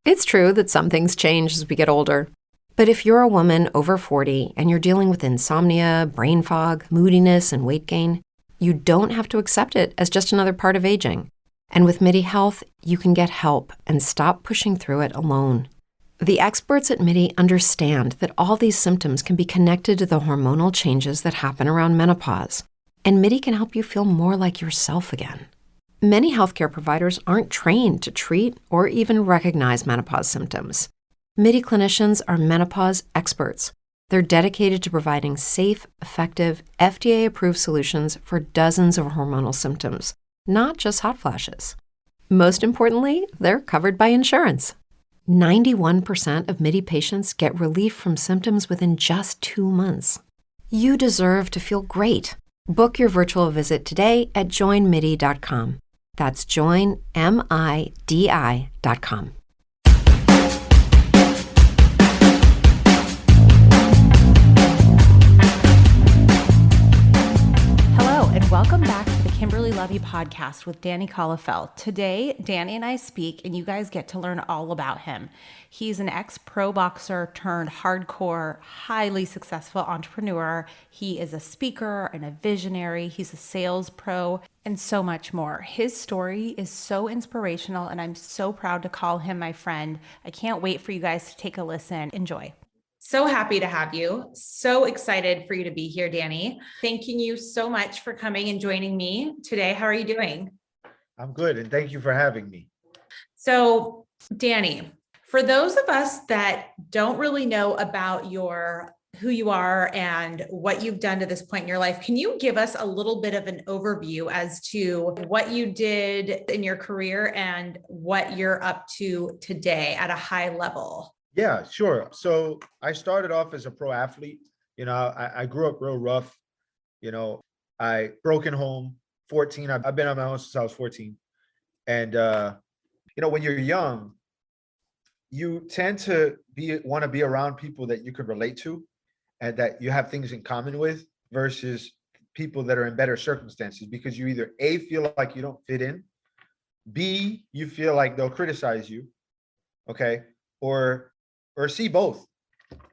It's true that some things change as we get older. But if you're a woman over 40 and you're dealing with insomnia, brain fog, moodiness, and weight gain, you don't have to accept it as just another part of aging. And with MIDI Health, you can get help and stop pushing through it alone. The experts at MIDI understand that all these symptoms can be connected to the hormonal changes that happen around menopause, and MIDI can help you feel more like yourself again. Many healthcare providers aren't trained to treat or even recognize menopause symptoms. MIDI clinicians are menopause experts. They're dedicated to providing safe, effective, FDA-approved solutions for dozens of hormonal symptoms, not just hot flashes. Most importantly, they're covered by insurance. 91% of MIDI patients get relief from symptoms within just 2 months. You deserve to feel great. Book your virtual visit today at joinmidi.com. That's joinmidi.com. Hello, and welcome back to the Kimberly Love You podcast with Danny Calafell. Today, Danny and I speak, and you guys get to learn all about him. He's an ex-pro boxer turned hardcore, highly successful entrepreneur. He is a speaker and a visionary. He's a sales pro and so much more. His story is so inspirational, and I'm so proud to call him my friend. I can't wait for you guys to take a listen. Enjoy. So happy to have you. So excited for you to be here, Danny. Thanking you so much for coming and joining me today. How are you doing? I'm good, and thank you for having me. So, Danny, for those of us that don't really know about who you are and what you've done to this point in your life, can you give us a little bit of an overview as to what you did in your career and what you're up to today at a high level? Yeah, sure. So I started off as a pro athlete. I grew up real rough. I broken home, 14. I've been on my own since I was 14. And, when you're young, you tend to want to be around people that you could relate to and that you have things in common with versus people that are in better circumstances, because you either A, feel like you don't fit in, B, you feel like they'll criticize you, okay, or C, both,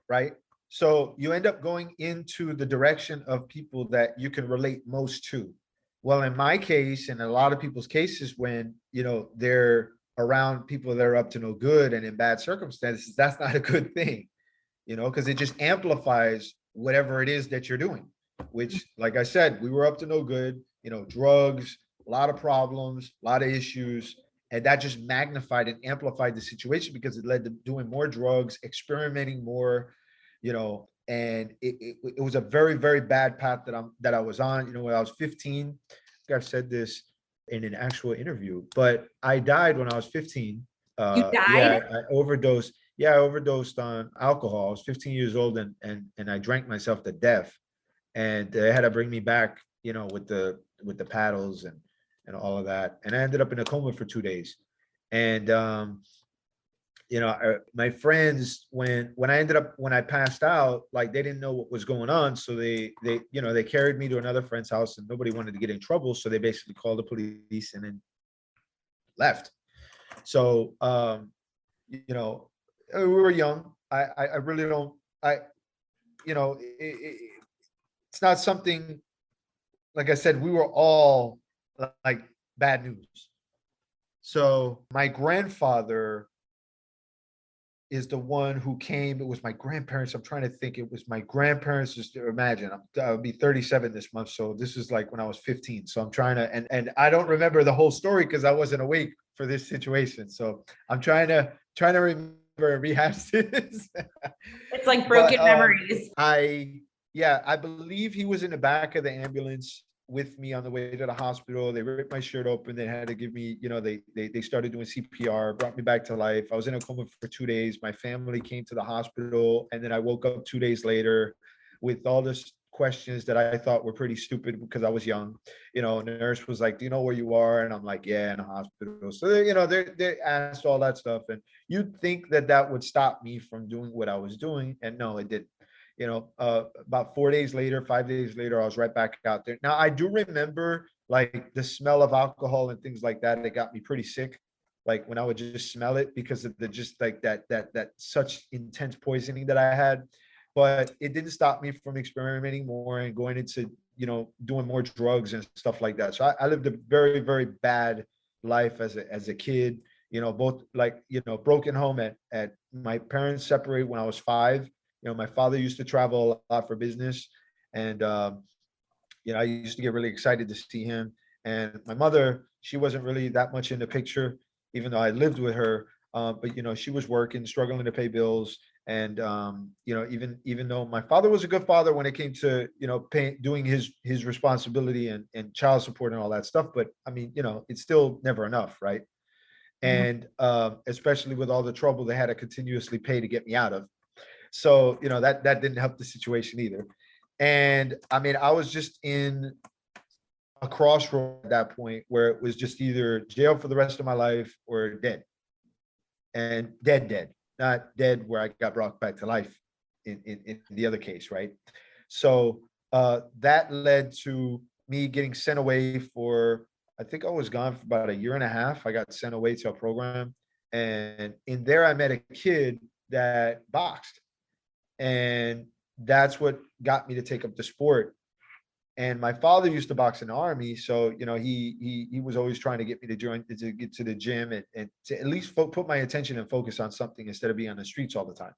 right? So you end up going into the direction of people that you can relate most to. Well, in my case, and a lot of people's cases, when they're around people that are up to no good and in bad circumstances, that's not a good thing, because it just amplifies whatever it is that you're doing, which, like I said, we were up to no good, drugs, a lot of problems, a lot of issues. And that just magnified and amplified the situation because it led to doing more drugs, experimenting more, and it was a very, very bad path that I was on. When I was 15, I think I've said this in an actual interview, but I died when I was 15. You Yeah, died? I overdosed. Yeah, I overdosed on alcohol. I was 15 years old and I drank myself to death. And they had to bring me back, with the paddles and all of that. And I ended up in a coma for 2 days. And my friends, when I passed out, like, they didn't know what was going on, so they carried me to another friend's house, and nobody wanted to get in trouble, so they basically called the police and then left. So we were young. I really don't. It's not something. Like I said, we were all like bad news. So my grandfather is the one who came. It was my grandparents. I'm trying to think. It was my grandparents. Just to imagine, I'll be 37 this month. So this is like when I was 15. So I'm trying to, and I don't remember the whole story because I wasn't awake for this situation. So I'm trying to remember and rehash this. It's like broken memories. I believe he was in the back of the ambulance with me on the way to the hospital. They ripped my shirt open. They had to give me, they started doing CPR, brought me back to life. I was in a coma for 2 days. My family came to the hospital, and then I woke up 2 days later with all this questions that I thought were pretty stupid because I was young. And the nurse was like, "Do you know where you are?" And I'm like, "Yeah, in a hospital." So they asked all that stuff, and you'd think that would stop me from doing what I was doing, and no, it didn't. About 4 days later, 5 days later, I was right back out there. Now, I do remember like the smell of alcohol and things like that. It got me pretty sick. like when I would just smell it because of the just like that such intense poisoning that I had. But it didn't stop me from experimenting more and going into, doing more drugs and stuff like that. So I lived a very, very bad life as a kid, both like, broken home at my parents separated when I was 5. My father used to travel a lot for business. And, I used to get really excited to see him. And my mother, she wasn't really that much in the picture, even though I lived with her. But she was working, struggling to pay bills. And even though my father was a good father when it came to doing his responsibility and child support and all that stuff, but I mean, it's still never enough, right? Mhm. And especially with all the trouble they had to continuously pay to get me out of. So that didn't help the situation either. And I mean, I was just in a crossroad at that point where it was just either jail for the rest of my life or dead. And dead, not dead where I got brought back to life in the other case, right? So that led to me getting sent away for, I think I was gone for about a year and a half. I got sent away to a program. And in there, I met a kid that boxed. And that's what got me to take up the sport. And my father used to box in the army, so he was always trying to get me to join to get to the gym and to at least put my attention and focus on something instead of being on the streets all the time.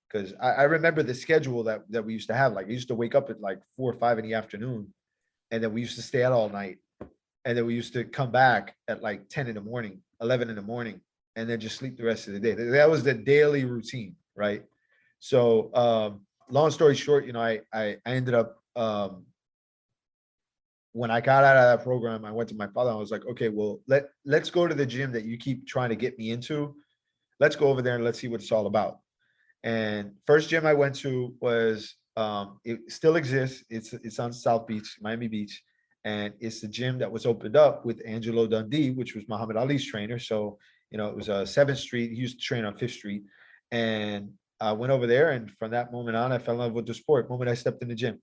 Because I remember the schedule that we used to have. Like I used to wake up at like 4 or 5 in the afternoon, and then we used to stay out all night, and then we used to come back at like 10 in the morning, 11 in the morning, and then just sleep the rest of the day. That was the daily routine, right? So long story short, I ended up when I got out of that program, I went to my father. I was like, okay, well, let's go to the gym that you keep trying to get me into. Let's go over there and let's see what it's all about. And first gym I went to was it still exists. It's on South Beach, Miami Beach, and it's the gym that was opened up with Angelo Dundee, which was Muhammad Ali's trainer. So it was 7th Street. He used to train on 5th Street, and I went over there, and from that moment on, I fell in love with the sport. The moment I stepped in the gym,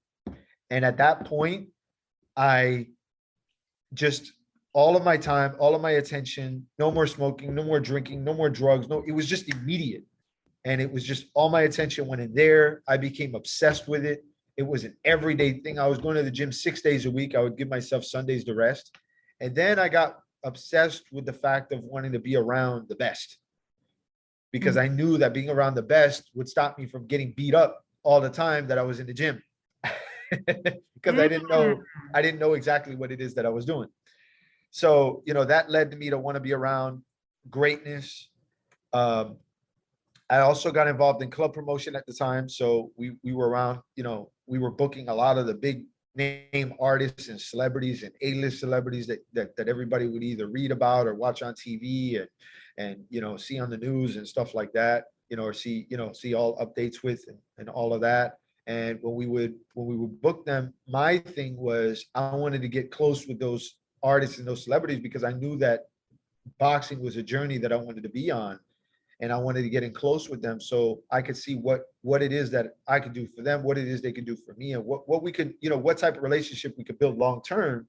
and at that point, I just all of my time, all of my attention, no more smoking, no more drinking, no more drugs. No, it was just immediate. And it was just all my attention went in there. I became obsessed with it. It was an everyday thing. I was going to the gym 6 days a week. I would give myself Sundays to rest. And then I got obsessed with the fact of wanting to be around the best because I knew that being around the best would stop me from getting beat up all the time that I was in the gym. Because I didn't know exactly what it is that I was doing. So, that led to me to want to be around greatness. Um, I also got involved in club promotion at the time. So we were around, we were booking a lot of the big name artists and celebrities and A-list celebrities that everybody would either read about or watch on TV and see on the news and stuff like that, or see all updates with and all of that. And when we would book them, my thing was I wanted to get close with those artists and those celebrities because I knew that boxing was a journey that I wanted to be on, and I wanted to get in close with them so I could see what it is that I could do for them, what it is they could do for me, and what we could, what type of relationship we could build long term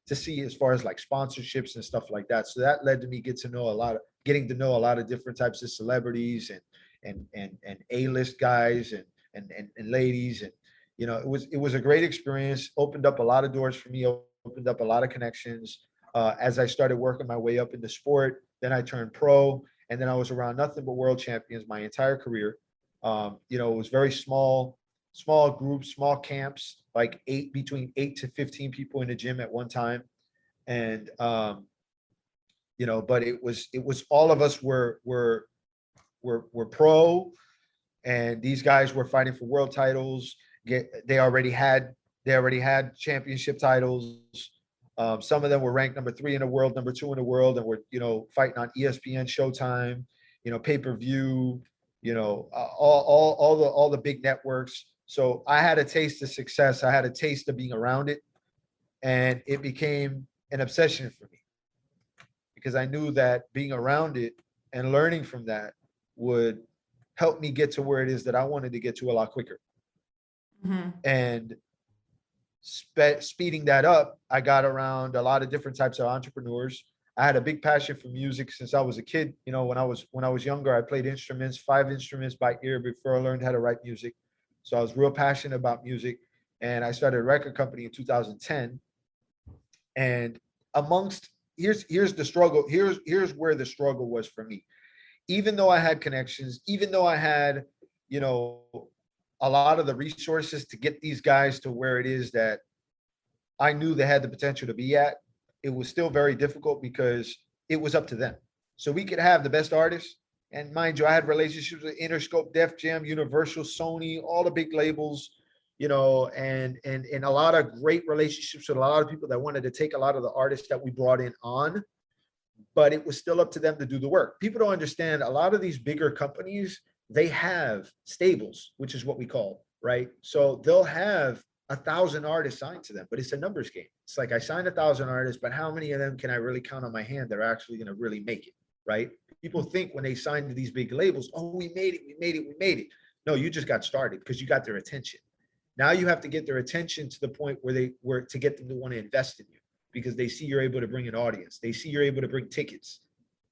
to see as far as like sponsorships and stuff like that. So that led to me getting to know a lot of different types of celebrities and A-list guys and ladies. And it was a great experience, opened up a lot of doors for me, opened up a lot of connections. As I started working my way up in the sport, then I turned pro, and then I was around nothing but world champions my entire career. It was very small groups, small camps, like between 8 to 15 people in the gym at one time. And but it was all of us were pro, and these guys were fighting for world titles. They already had championship titles. Some of them were ranked number 3 in the world, number 2 in the world, and were fighting on ESPN, Showtime, pay-per-view, all the big networks. So I had a taste of success. I had a taste of being around it, and it became an obsession for me because I knew that being around it and learning from that would help me get to where it is that I wanted to get to a lot quicker. Mhm. And speeding that up, I got around a lot of different types of entrepreneurs. I had a big passion for music since I was a kid. You know, when I was younger, I played instruments, 5 instruments by ear before I learned how to write music. So I was real passionate about music, and I started a record company in 2010. And amongst here's the struggle. Here's where the struggle was for me. Even though I had connections, even though I had, you know, a lot of the resources to get these guys to where it is that I knew they had the potential to be at, it was still very difficult because it was up to them. So we could have the best artists. And mind you, I had relationships with Interscope, Def Jam, Universal, Sony, all the big labels, you know, and a lot of great relationships with a lot of people that wanted to take a lot of the artists that we brought in on, but it was still up to them to do the work. People don't understand a lot of these bigger companies, they have stables, which is what we call, right? So they'll have 1,000 artists signed to them, but it's a numbers game. It's like I signed 1,000 artists, but how many of them can I really count on my hand that are actually going to really make it, right? People think when they sign to these big labels, oh, we made it, we made it, we made it. No, you just got started because you got their attention. Now you have to get their attention to the point where they were to get them to want to invest in you because they see you're able to bring an audience. They see you're able to bring tickets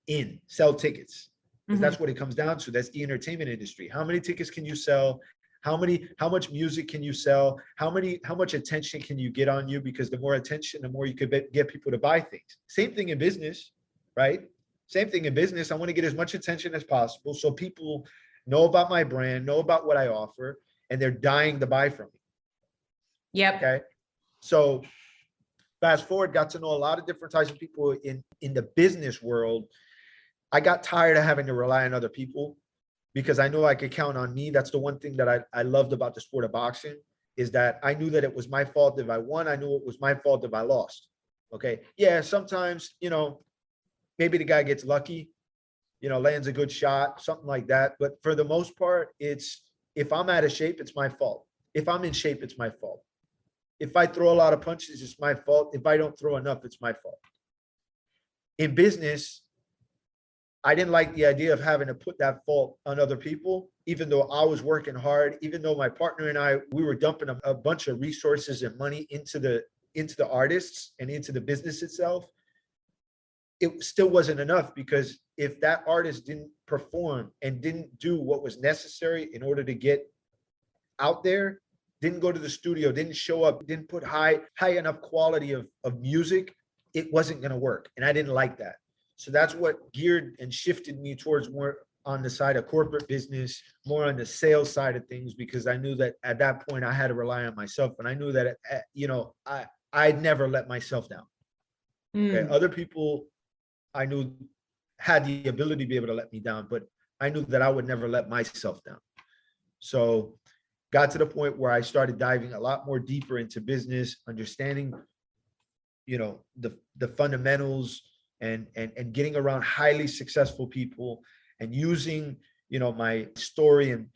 in, sell tickets. Because that's what it comes down to. That's the entertainment industry. How many tickets can you sell? How much music can you sell? How much attention can you get on you? Because the more attention, the more you could get people to buy things. Same thing in business, right? Same thing in business. I want to get as much attention as possible so people know about my brand, know about what I offer, and they're dying to buy from me. Yep. Okay. So fast forward, got to know a lot of different types of people in the business world. I got tired of having to rely on other people because I know I could count on me. That's the one thing that I loved about the sport of boxing is that I knew that it was my fault if I won. I knew it was my fault if I lost. Okay. Yeah. Sometimes, you know, maybe the guy gets lucky, you know, lands a good shot, something like that. But for the most part, it's if I'm out of shape, it's my fault. If I'm in shape, it's my fault. If I throw a lot of punches, it's my fault. If I don't throw enough, it's my fault. In business, I didn't like the idea of having to put that fault on other people, even though I was working hard, even though my partner and I, we were dumping a bunch of resources and money into the artists and into the business itself. It still wasn't enough because if that artist didn't perform and didn't do what was necessary in order to get out there, didn't go to the studio, didn't show up, didn't put high enough quality of music, it wasn't going to work. And I didn't like that. So that's what geared and shifted me towards more on the side of corporate business, more on the sales side of things, because I knew that at that point I had to rely on myself. And I knew that, you know, I'd never let myself down. Okay. Other people I knew had the ability to be able to let me down, but I knew that I would never let myself down. So got to the point where I started diving a lot more deeper into business, understanding, you know, the fundamentals, and getting around highly successful people and using, you know, my story and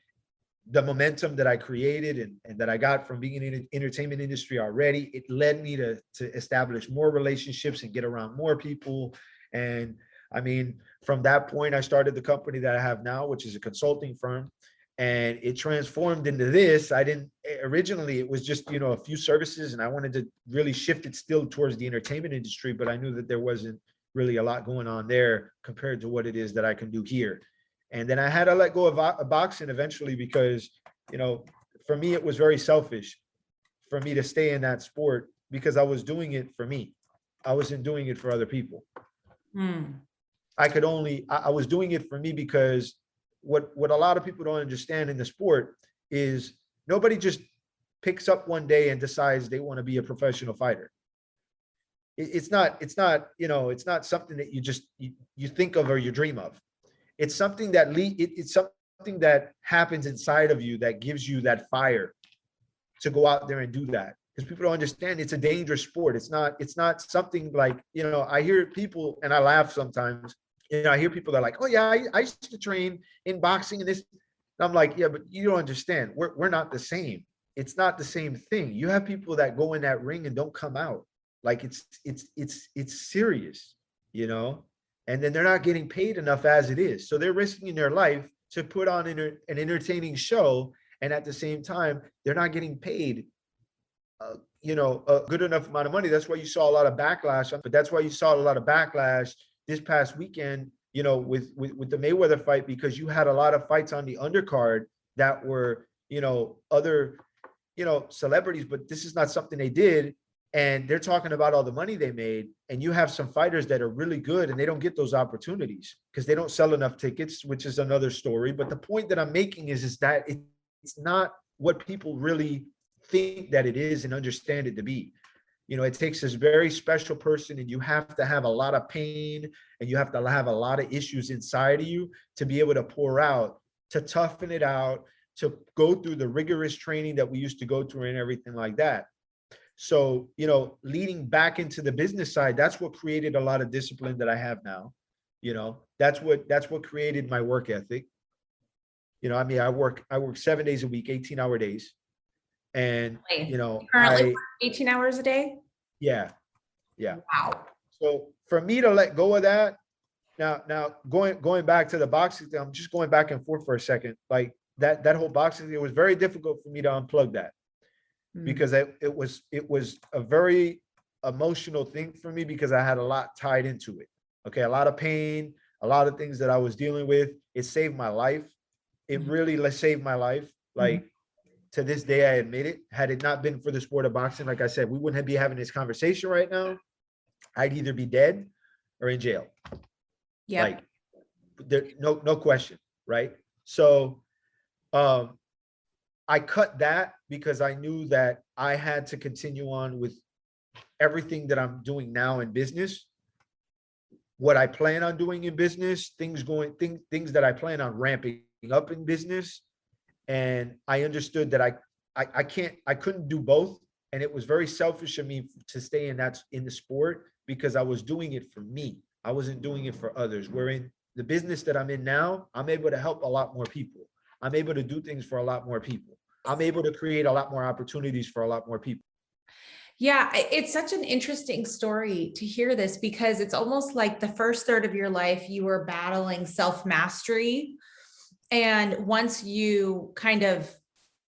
the momentum that I created and that I got from being in the entertainment industry already. It led me to establish more relationships and get around more people. And I mean, from that point, I started the company that I have now, which is a consulting firm. And it transformed into this. Originally it was just, you know, a few services, and I wanted to really shift it still towards the entertainment industry, but I knew that there wasn't really a lot going on there compared to what it is that I can do here. And then I had to let go of boxing eventually because, you know, for me, it was very selfish for me to stay in that sport because I was doing it for me. I wasn't doing it for other people. I was doing it for me because what a lot of people don't understand in the sport is nobody just picks up one day and decides they want to be a professional fighter. It's not, you know, it's not something that you think of or you dream of. It's something that it's something that happens inside of you that gives you that fire to go out there and do that. Because people don't understand it's a dangerous sport. It's not something like, you know, I hear people and I laugh sometimes. You know, I hear people that are like, oh yeah, I used to train in boxing and this. And I'm like, yeah, but you don't understand. We're not the same. It's not the same thing. You have people that go in that ring and don't come out. Like it's serious, you know, and then they're not getting paid enough as it is. So they're risking their life to put on an entertaining show. And at the same time, they're not getting paid a good enough amount of money. That's why you saw a lot of backlash. But that's why you saw a lot of backlash this past weekend, with the Mayweather fight, because you had a lot of fights on the undercard that were, other, celebrities, but this is not something they did. And they're talking about all the money they made. And you have some fighters that are really good and they don't get those opportunities because they don't sell enough tickets, which is another story. But the point that I'm making is that it's not what people really think that it is and understand it to be. It takes this very special person, and you have to have a lot of pain and you have to have a lot of issues inside of you to be able to pour out, to toughen it out, to go through the rigorous training that we used to go through and everything like that. So, leading back into the business side, that's what created a lot of discipline that I have now. That's what created my work ethic. I work 7 days a week, 18-hour days. And, You currently work 18 hours a day? Yeah. Wow. So for me to let go of that, now going back to the boxing thing, I'm just going back and forth for a second. Like that whole boxing thing, it was very difficult for me to unplug that because it was a very emotional thing for me because I had a lot tied into it. Okay. A lot of pain, a lot of things that I was dealing with. It saved my life. It really saved my life. Like, to this day, I admit it. Had it not been for the sport of boxing, like I said, we wouldn't be having this conversation right now. I'd either be dead or in jail. Yeah. Like, there, no question, right? So, I cut that because I knew that I had to continue on with everything that I'm doing now in business. What I plan on doing in business, things that I plan on ramping up in business. And I understood that I couldn't do both. And it was very selfish of me to stay in the sport because I was doing it for me. I wasn't doing it for others. Where in the business that I'm in now, I'm able to help a lot more people. I'm able to do things for a lot more people. I'm able to create a lot more opportunities for a lot more people. Yeah, it's such an interesting story to hear this because it's almost like the first third of your life, you were battling self-mastery. And once you kind of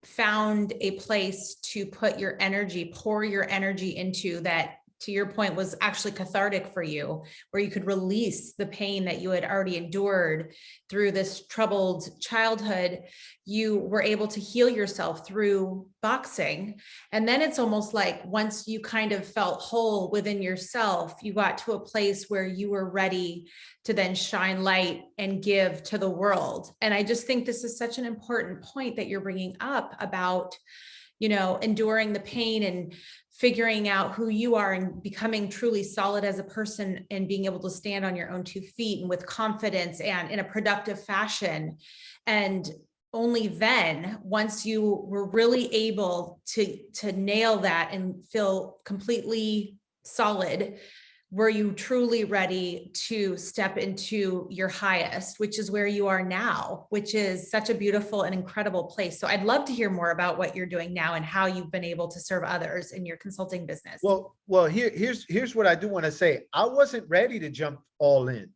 found a place to pour your energy into that, to your point, was actually cathartic for you, where you could release the pain that you had already endured through this troubled childhood, you were able to heal yourself through boxing. And then it's almost like once you kind of felt whole within yourself, you got to a place where you were ready to then shine light and give to the world. And I just think this is such an important point that you're bringing up about, enduring the pain and figuring out who you are and becoming truly solid as a person and being able to stand on your own 2 feet and with confidence and in a productive fashion. And only then, once you were really able to nail that and feel completely solid, were you truly ready to step into your highest, which is where you are now, which is such a beautiful and incredible place. So I'd love to hear more about what you're doing now and how you've been able to serve others in your consulting business. Well, here's what I do want to say. I wasn't ready to jump all in.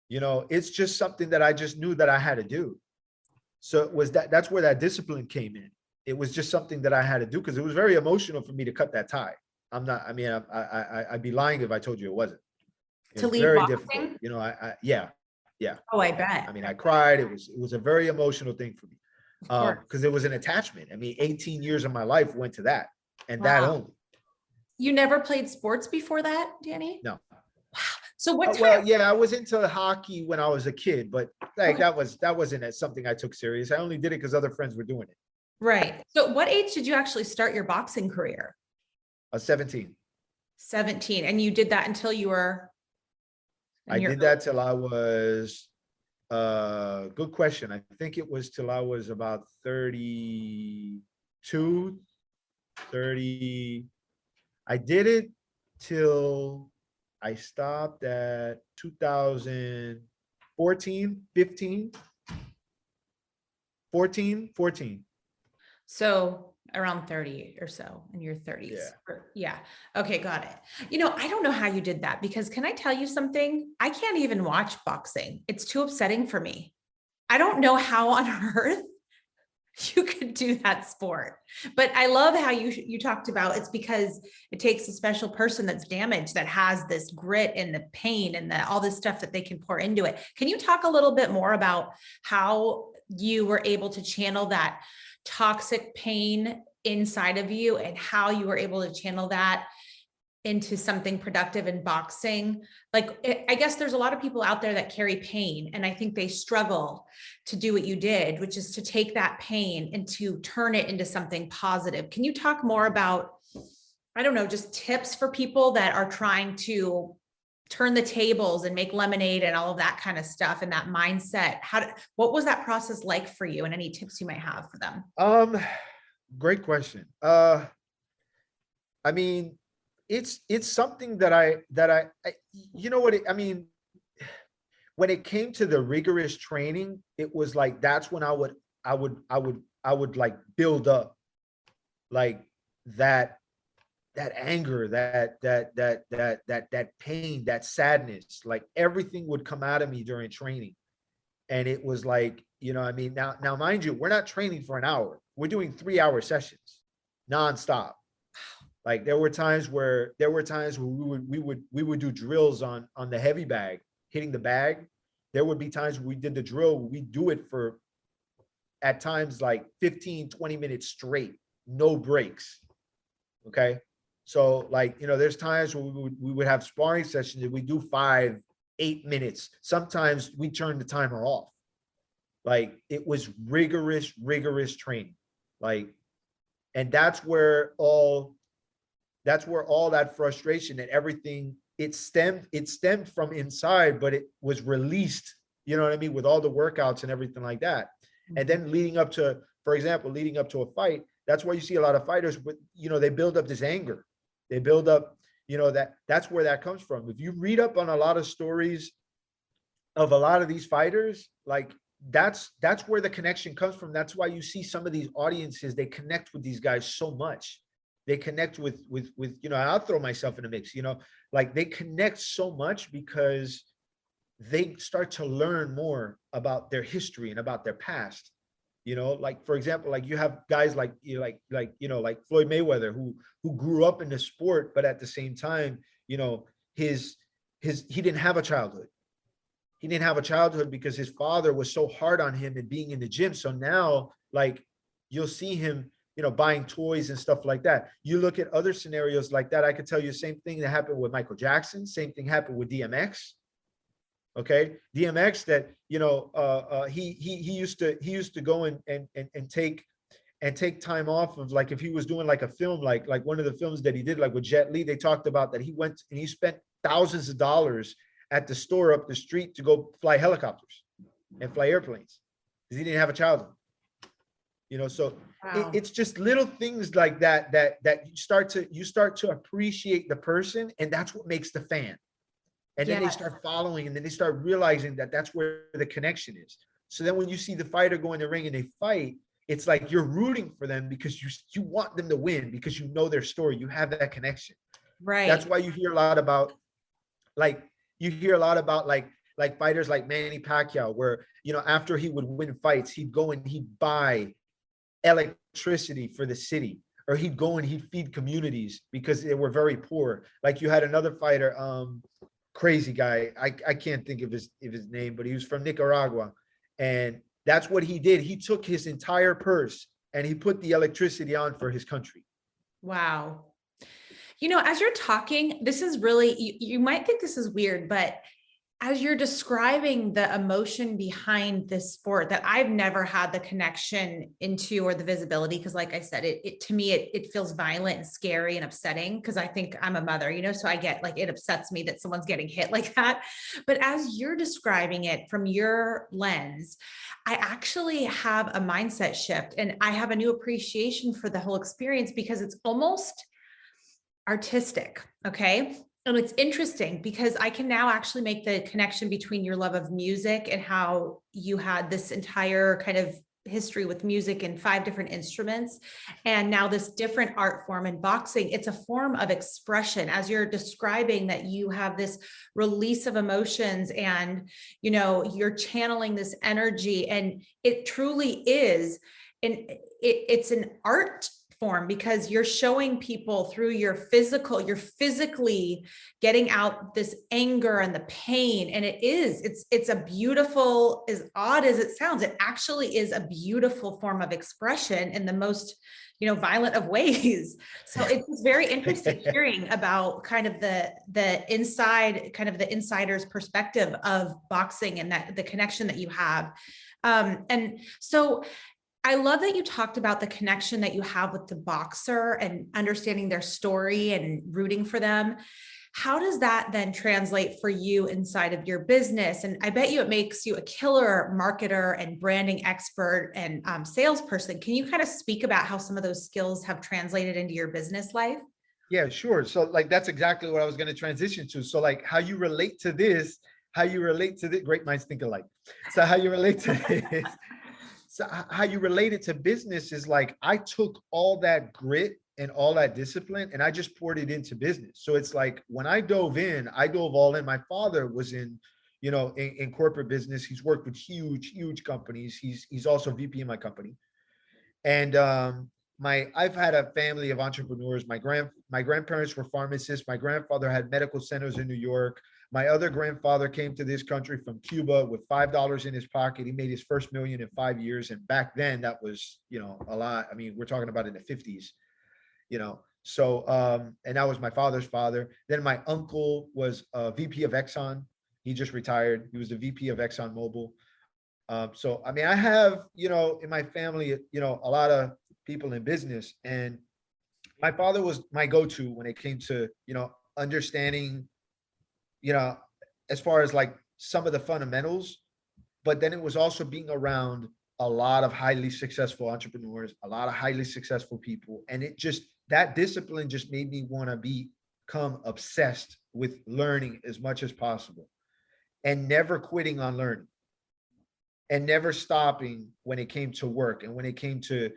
It's just something that I just knew that I had to do. So it was that's where that discipline came in. It was just something that I had to do because it was very emotional for me to cut that tie. I'd be lying if I told you it wasn't. It to was leave very boxing? difficult. Yeah. Oh, I bet. I cried. It was a very emotional thing for me because it was an attachment. 18 years of my life went to that and that only. You never played sports before that, Danny? No. Wow. So what time? Well, yeah, I was into hockey when I was a kid, but that wasn't something I took serious. I only did it because other friends were doing it. Right. So what age did you actually start your boxing career? 17. 17. And you did that until you were? I did that till I was, good question. I think it was till I was about 32, 30. I did it till I stopped at 2014, 15, 14. So around 30 or so in your 30s. Yeah. Okay. Got it. I don't know how you did that because can I tell you something? I can't even watch boxing. It's too upsetting for me. I don't know how on earth you could do that sport. But I love how you talked about it's because it takes a special person that's damaged, that has this grit and the pain and all this stuff that they can pour into it. Can you talk a little bit more about how you were able to channel that toxic pain inside of you and how you were able to channel that into something productive in boxing? Like, I guess there's a lot of people out there that carry pain, and I think they struggle to do what you did, which is to take that pain and to turn it into something positive. Can you talk more about, I don't know, just tips for people that are trying to turn the tables and make lemonade and all of that kind of stuff and that mindset? What was that process like for you, and any tips you might have for them? Great question. I mean, it's something that I you know what I mean, when it came to the rigorous training, it was like that's when I would like build up like that anger, that pain, that sadness, like everything would come out of me during training. And it was like, I mean, now mind you, we're not training for an hour. We're doing 3-hour sessions nonstop. Like there were times where we would do drills on the heavy bag, hitting the bag. There would be times we did the drill, we do it for at times like 15, 20 minutes straight, no breaks. Okay. So like, there's times where we would have sparring sessions and we do 5, 8 minutes. Sometimes we turn the timer off. Like it was rigorous training. Like, and that's where all that frustration and everything, it stemmed from inside, but it was released, you know what I mean, with all the workouts and everything like that. And then leading up to a fight, that's why you see a lot of fighters with, they build up this anger. They build up, that's where that comes from. If you read up on a lot of stories of a lot of these fighters, like that's where the connection comes from. That's why you see some of these audiences, they connect with these guys so much. They connect with, I'll throw myself in the mix, like they connect so much because they start to learn more about their history and about their past. Like, for example, like you have guys like Floyd Mayweather, who grew up in the sport, but at the same time, he didn't have a childhood. He didn't have a childhood because his father was so hard on him and being in the gym. So now, like, you'll see him, buying toys and stuff like that. You look at other scenarios like that. I could tell you the same thing that happened with Michael Jackson. Same thing happened with DMX. Okay. DMX that, he used to go and take time off of, like, if he was doing like a film, like one of the films that he did, like with Jet Li, they talked about that he went and he spent thousands of dollars at the store up the street to go fly helicopters and fly airplanes because he didn't have a childhood. So Wow. it's just little things like that you start to appreciate the person, and that's what makes the fan. And then they start following, and then they start realizing that that's where the connection is. So then when you see the fighter go in the ring and they fight, it's like you're rooting for them because you want them to win, because you know their story. You have that connection. Right. That's why you hear a lot about like fighters like Manny Pacquiao, where, after he would win fights, he'd go and he'd buy electricity for the city, or he'd go and he'd feed communities because they were very poor. Like you had another fighter, crazy guy. I can't think of his name, but he was from Nicaragua. And that's what he did. He took his entire purse and he put the electricity on for his country. Wow. As you're talking, this is really, you might think this is weird, but as you're describing the emotion behind this sport that I've never had the connection into, or the visibility, because like I said, it to me, it feels violent and scary and upsetting, because I think I'm a mother, so I get like, it upsets me that someone's getting hit like that. But as you're describing it from your lens, I actually have a mindset shift, and I have a new appreciation for the whole experience because it's almost artistic. Okay. And it's interesting because I can now actually make the connection between your love of music and how you had this entire kind of history with music and 5 different instruments, and now this different art form in boxing. It's a form of expression, as you're describing, that you have this release of emotions, and you're channeling this energy, and it truly is, and it's an art form, because you're showing people through you're physically getting out this anger and the pain. And it's a beautiful, as odd as it sounds, it actually is a beautiful form of expression in the most violent of ways. So it's very interesting hearing about kind of the insider's perspective of boxing, and that the connection that you have. And so I love that you talked about the connection that you have with the boxer and understanding their story and rooting for them. How does that then translate for you inside of your business? And I bet you it makes you a killer marketer and branding expert and salesperson. Can you kind of speak about how some of those skills have translated into your business life? Yeah, sure. So like, that's exactly what I was going to transition to. So like, how you relate to this, great minds think alike. So how you relate to this, so how you relate it to business is like, I took all that grit and all that discipline and I just poured it into business. So it's like, when I dove all in. My father was in corporate business. He's worked with huge companies. He's also VP in my company. And I've had a family of entrepreneurs. My grandparents were pharmacists. My grandfather had medical centers in New York. My other grandfather came to this country from Cuba with $5 in his pocket. He made his first million in 5 years. And back then that was, a lot. I mean, we're talking about in the 50s, So, and that was my father's father. Then my uncle was a VP of Exxon. He just retired. He was the VP of Exxon Mobil. So, I mean, I have, in my family, a lot of people in business, and my father was my go-to when it came to, understanding, as far as like some of the fundamentals, but then it was also being around a lot of highly successful entrepreneurs, a lot of highly successful people. And that discipline just made me want to become obsessed with learning as much as possible and never quitting on learning and never stopping when it came to work and when it came to,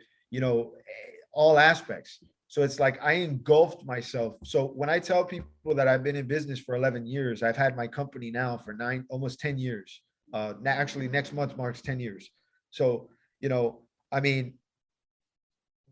all aspects. So it's like I engulfed myself. So when I tell people that I've been in business for 11 years, I've had my company now for almost 10 years. Actually, next month marks 10 years. So, I mean,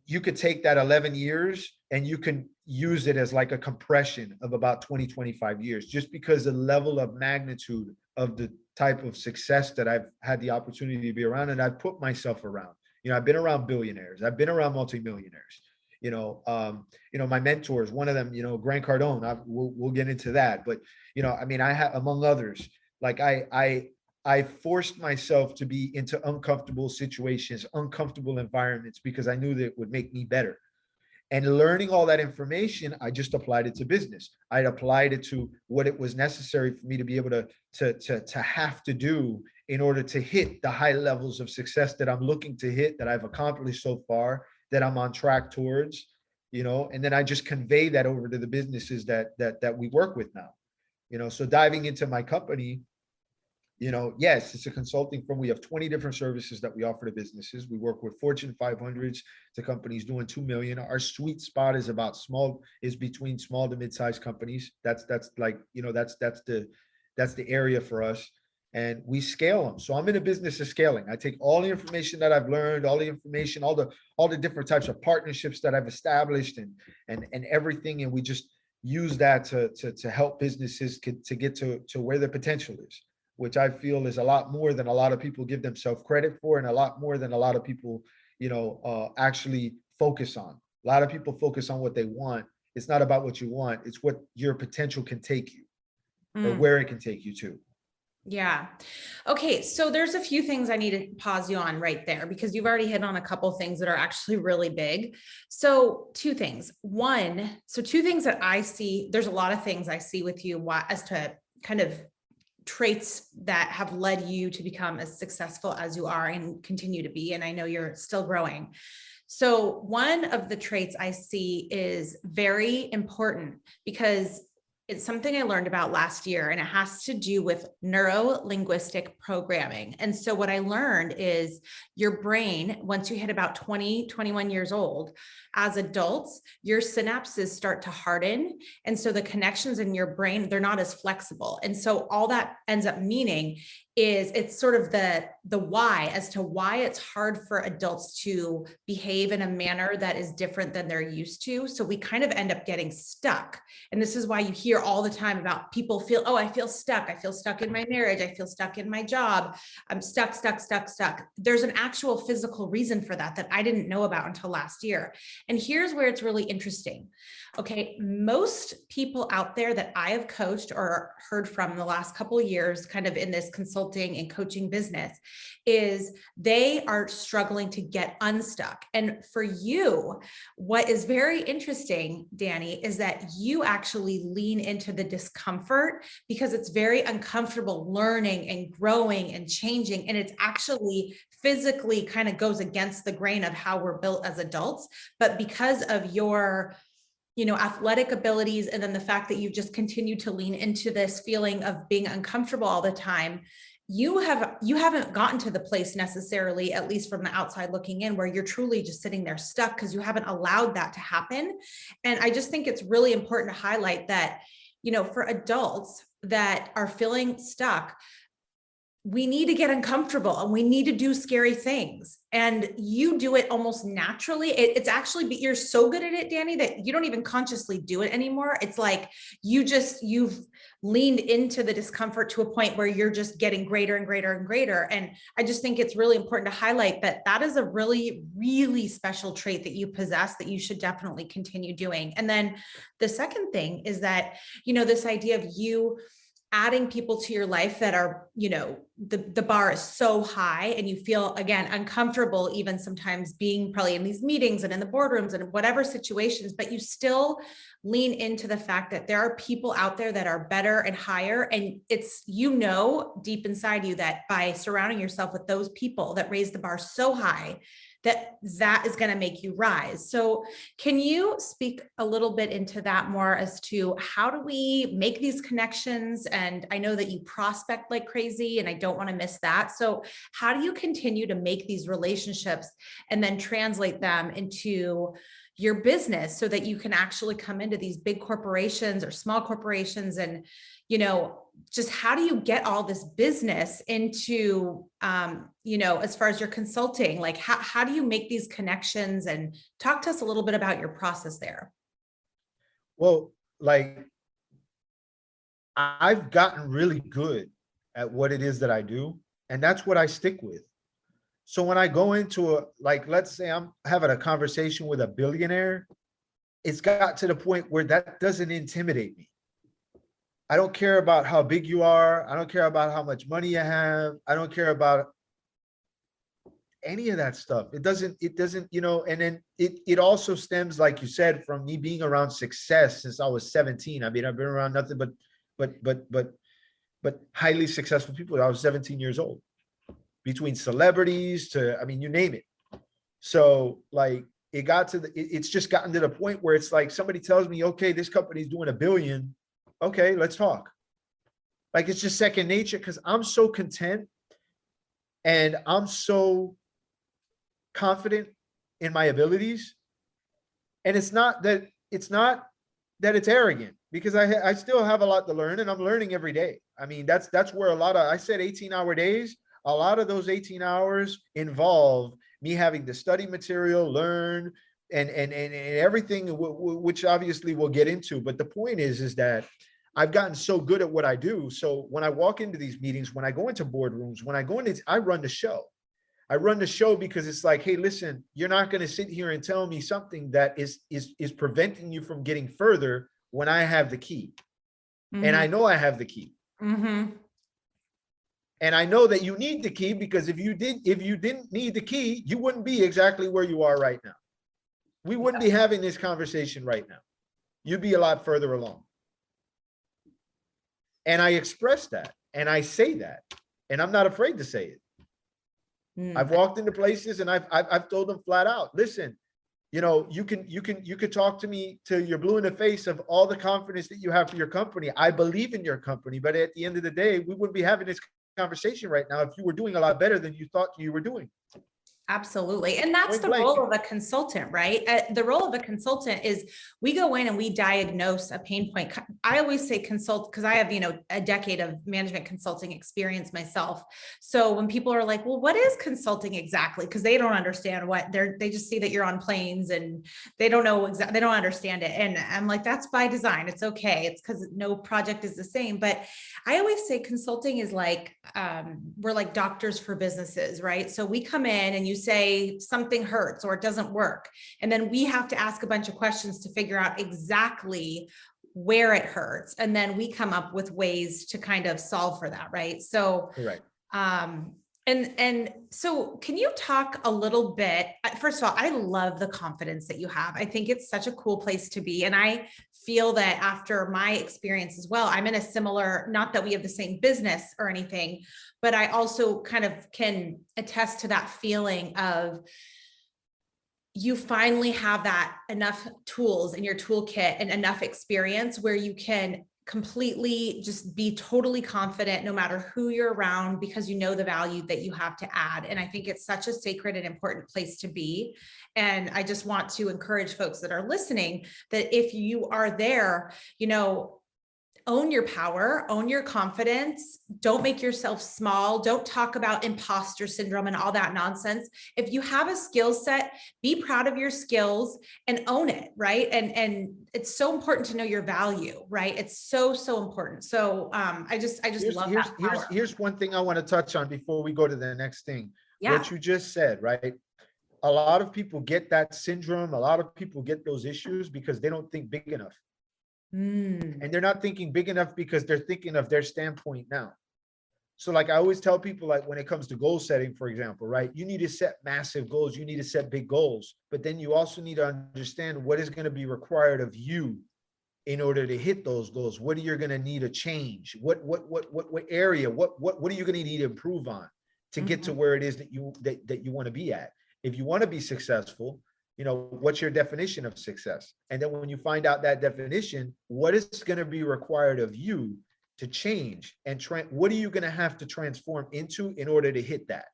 you could take that 11 years and you can use it as like a compression of about 20, 25 years, just because the level of magnitude of the type of success that I've had the opportunity to be around, and I've put myself around. I've been around billionaires. I've been around multimillionaires. My mentors, one of them, Grant Cardone, we'll get into that. But, I mean, I have, among others, like I forced myself to be into uncomfortable situations, uncomfortable environments, because I knew that it would make me better. And learning all that information, I just applied it to business. I applied it to what it was necessary for me to be able to have to do in order to hit the high levels of success that I'm looking to hit, that I've accomplished so far, that I'm on track towards, and then I just convey that over to the businesses that we work with now. So diving into my company, yes, it's a consulting firm. We have 20 different services that we offer to businesses. We work with Fortune 500s to companies doing 2 million. Our sweet spot is between small to mid-sized companies. That's like, that's the area for us. And we scale them. So I'm in a business of scaling. I take all the information that I've learned, all the information, all the different types of partnerships that I've established and everything. And we just use that to help businesses to get to where their potential is, which I feel is a lot more than a lot of people give themselves credit for, and a lot more than a lot of people, actually focus on. A lot of people focus on what they want. It's not about what you want. It's what your potential can take you, or where it can take you to. Yeah. Okay. So there's a few things I need to pause you on right there, because you've already hit on a couple things that are actually really big. So two things that I see, there's a lot of things I see with you as to kind of traits that have led you to become as successful as you are and continue to be. And I know you're still growing. So one of the traits I see is very important, because It's something I learned about last year, and it has to do with neuro-linguistic programming. And so what I learned is your brain, once you hit about 20, 21 years old, as adults, your synapses start to harden. And so the connections in your brain, they're not as flexible. And so all that ends up meaning is it's sort of the why as to why it's hard for adults to behave in a manner that is different than they're used to. So we kind of end up getting stuck. And this is why you hear all the time about people feel, oh, I feel stuck. I feel stuck in my marriage. I feel stuck in my job. I'm stuck, stuck, stuck, stuck. There's an actual physical reason for that I didn't know about until last year. And here's where it's really interesting. Okay, most people out there that I have coached or heard from in the last couple of years, kind of in this consulting and coaching business, is they are struggling to get unstuck. And for you, what is very interesting, Danny, is that you actually lean into the discomfort because it's very uncomfortable learning and growing and changing. And it's actually physically kind of goes against the grain of how we're built as adults. But because of your athletic abilities, and then the fact that you've just continued to lean into this feeling of being uncomfortable all the time, you haven't gotten to the place necessarily, at least from the outside looking in, where you're truly just sitting there stuck because you haven't allowed that to happen. And I just think it's really important to highlight that, for adults that are feeling stuck, we need to get uncomfortable and we need to do scary things. And you do it almost naturally. It's actually, you're so good at it, Danny, that you don't even consciously do it anymore. It's like you've leaned into the discomfort to a point where you're just getting greater and greater and greater. And I just think it's really important to highlight that is a really, really special trait that you possess that you should definitely continue doing. And then the second thing is that, this idea of you adding people to your life that are, the bar is so high and you feel, again, uncomfortable, even sometimes being probably in these meetings and in the boardrooms and whatever situations, but you still lean into the fact that there are people out there that are better and higher. And it's, deep inside you that by surrounding yourself with those people that raise the bar so high, that is going to make you rise. So can you speak a little bit into that more as to how do we make these connections? And I know that you prospect like crazy and I don't want to miss that. So how do you continue to make these relationships and then translate them into your business so that you can actually come into these big corporations or small corporations and, just how do you get all this business into, as far as your consulting, like how do you make these connections, and talk to us a little bit about your process there? Well, like I've gotten really good at what it is that I do, and that's what I stick with. So when I go into let's say I'm having a conversation with a billionaire, it's got to the point where that doesn't intimidate me. I don't care about how big you are. I don't care about how much money you have. I don't care about any of that stuff. It doesn't, and then it also stems, like you said, from me being around success since I was 17. I mean, I've been around nothing but highly successful people. I was 17 years old, between celebrities to, you name it. So it's just gotten to the point where it's like somebody tells me, okay, this company's doing $1 billion. Okay, let's talk. Like, it's just second nature because I'm so content and I'm so confident in my abilities. And it's not that it's arrogant, because I still have a lot to learn and I'm learning every day. I mean, that's where I said 18-hour days. A lot of those 18 hours involve me having to study material, learn, and everything, which obviously we'll get into. But the point is that I've gotten so good at what I do. So when I walk into these meetings, when I go into boardrooms, I run the show. I run the show because it's like, hey, listen, you're not going to sit here and tell me something that is preventing you from getting further when I have the key. Mm-hmm. And I know I have the key. Mm-hmm. And I know that you need the key, because if you didn't need the key, you wouldn't be exactly where you are right now. We wouldn't be having this conversation right now. You'd be a lot further along. And I express that, and I say that, and I'm not afraid to say it. I've walked into places and I've told them flat out, listen, you could talk to me till you're blue in the face of all the confidence that you have for your company. I believe in your company, but at the end of the day, we wouldn't be having this conversation right now if you were doing a lot better than you thought you were doing. Absolutely. And that's Point the blank. role of a consultant, right? The role of a consultant is we go in and we diagnose a pain point. I always say consult because I have, a decade of management consulting experience myself. So when people are like, well, what is consulting exactly? Because they don't understand what they just see that you're on planes and they don't know exactly, they don't understand it. And I'm like, that's by design. It's okay. It's because no project is the same. But I always say consulting is like, we're like doctors for businesses, right? So we come in and you say something hurts or it doesn't work. And then we have to ask a bunch of questions to figure out exactly where it hurts. And then we come up with ways to kind of solve for that. Right. So, Correct. and so can you talk a little bit, first of all, I love the confidence that you have. I think it's such a cool place to be. And I feel that after my experience as well, I'm in a similar, not that we have the same business or anything, but I also kind of can attest to that feeling of you finally have that enough tools in your toolkit and enough experience where you can completely just be totally confident no matter who you're around because you know the value that you have to add. And I think it's such a sacred and important place to be. And I just want to encourage folks that are listening that if you are there, own your power, own your confidence. Don't make yourself small. Don't talk about imposter syndrome and all that nonsense. If you have a skill set, be proud of your skills and own it, right? And it's so important to know your value, right? It's so, so important. So I just love that power. Here's one thing I want to touch on before we go to the next thing. Yeah. What you just said, right? A lot of people get that syndrome. A lot of people get those issues because they don't think big enough. And they're not thinking big enough because they're thinking of their standpoint now. So like I always tell people, like when it comes to goal setting, for example, right? You need to set massive goals. You need to set big goals, but then you also need to understand what is going to be required of you in order to hit those goals. What are you going to need to change? What area, what are you going to need to improve on to get to where it is that you want to be at? If you want to be successful, what's your definition of success? And then when you find out that definition, what is going to be required of you to change and what are you going to have to transform into in order to hit that?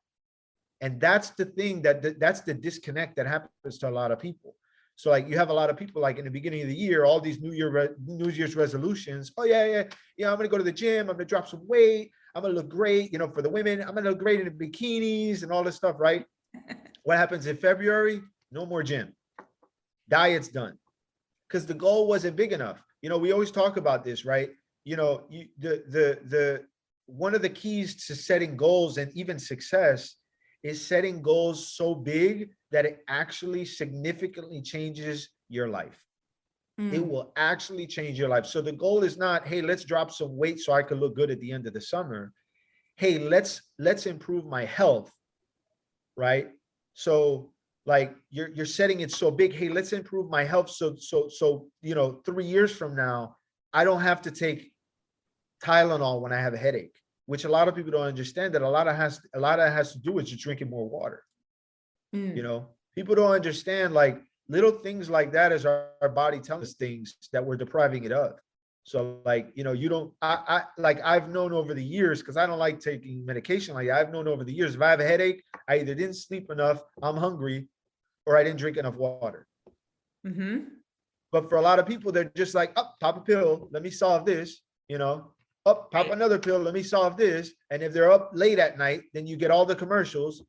And that's the thing that's the disconnect that happens to a lot of people. So like you have a lot of people like in the beginning of the year, all these New Year's resolutions. Oh yeah. I'm going to go to the gym. I'm going to drop some weight. I'm going to look great. For the women, I'm going to look great in the bikinis and all this stuff, right? What happens in February? No more gym. Diet's done. Because the goal wasn't big enough. We always talk about this, right? One of the keys to setting goals and even success is setting goals so big that it actually significantly changes your life. It will actually change your life. So the goal is not, hey, let's drop some weight so I can look good at the end of the summer. Hey, let's improve my health, right? So like you're setting it so big. Hey, let's improve my health. So 3 years from now, I don't have to take Tylenol when I have a headache, which a lot of people don't understand that a lot of it has to do with just drinking more water. People don't understand like little things like that as our body telling us things that we're depriving it of. So like, I've known over the years, because I don't like taking medication like that. I've known over the years, if I have a headache, I either didn't sleep enough, I'm hungry, or I didn't drink enough water. But for a lot of people, they're just like, oh, pop a pill, let me solve this, pop another pill, let me solve this. And if they're up late at night, then you get all the commercials,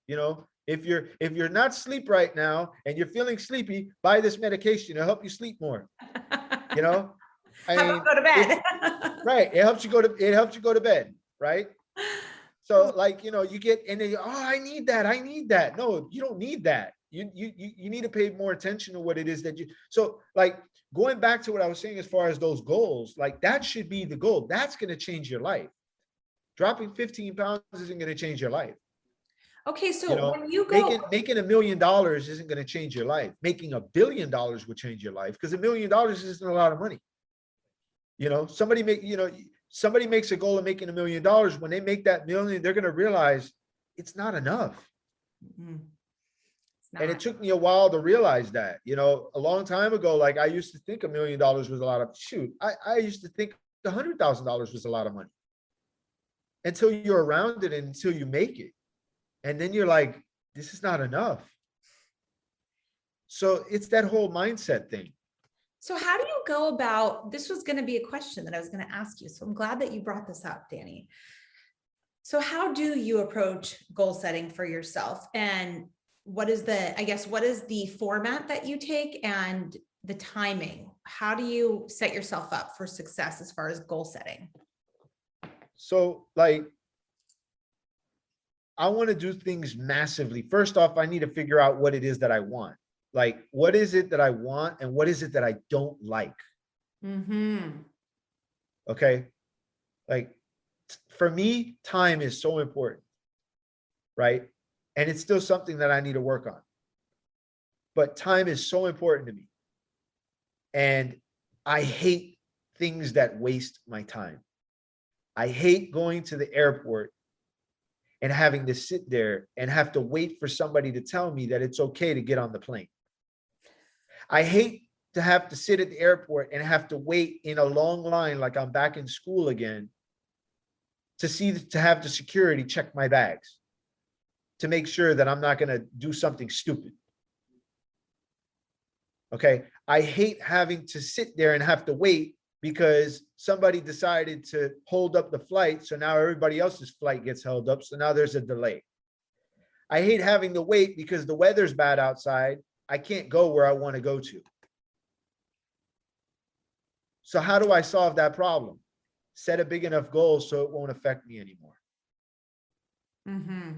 if you're not asleep right now and you're feeling sleepy, buy this medication, it'll help you sleep more. How about go to bed? Right. It helps you go to bed. Right. So like, you get, and then, I need that. No, you don't need that. You need to pay more attention to what it is that so like going back to what I was saying, as far as those goals, like that should be the goal. That's going to change your life. Dropping 15 pounds isn't going to change your life. Okay. So when you go making $1 million isn't going to change your life. Making $1 billion will change your life, because $1 million isn't a lot of money. Somebody makes a goal of making $1 million. When they make that million, they're going to realize it's not enough. And it took me a while to realize that, a long time ago, like I used to think $1 million was a lot of I used to think $100,000 was a lot of money until you're around it and until you make it. And then you're like, this is not enough. So it's that whole mindset thing. So how do you go about, this was going to be a question that I was going to ask you. So I'm glad that you brought this up, Danny. So how do you approach goal setting for yourself? And what is the format that you take and the timing? How do you set yourself up for success as far as goal setting? So like, I want to do things massively. First off, I need to figure out what it is that I want. Like, what is it that I want and what is it that I don't like? Mm-hmm. Okay. Like, for me, time is so important, right? And it's still something that I need to work on. But time is so important to me. And I hate things that waste my time. I hate going to the airport and having to sit there and have to wait for somebody to tell me that it's okay to get on the plane. I hate to have to sit at the airport and have to wait in a long line like I'm back in school again to have the security check my bags to make sure that I'm not going to do something stupid. Okay. I hate having to sit there and have to wait because somebody decided to hold up the flight. So now everybody else's flight gets held up. So now there's a delay. I hate having to wait because the weather's bad outside. I can't go where I want to go to. So how do I solve that problem? Set a big enough goal so it won't affect me anymore. Mm-hmm.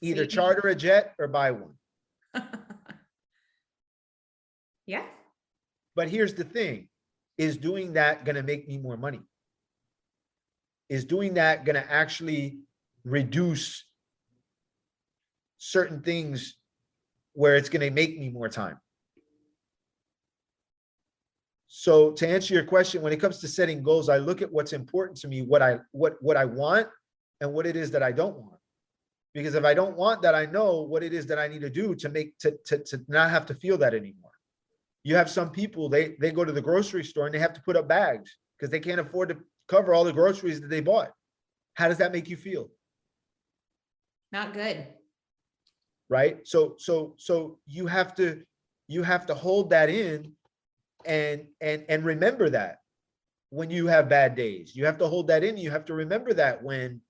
Either charter a jet or buy one. Yeah. But here's the thing. Is doing that going to make me more money? Is doing that going to actually reduce certain things where it's going to make me more time? So to answer your question, when it comes to setting goals, I look at what's important to me, what I want and what it is that I don't want. Because if I don't want that, I know what it is that I need to do to not have to feel that anymore. You have some people, they go to the grocery store and they have to put up bags because they can't afford to cover all the groceries that they bought. How does that make you feel? Not good. Right? So you have to hold that in and remember that when you have bad days. You have to hold that in. You have to remember that when,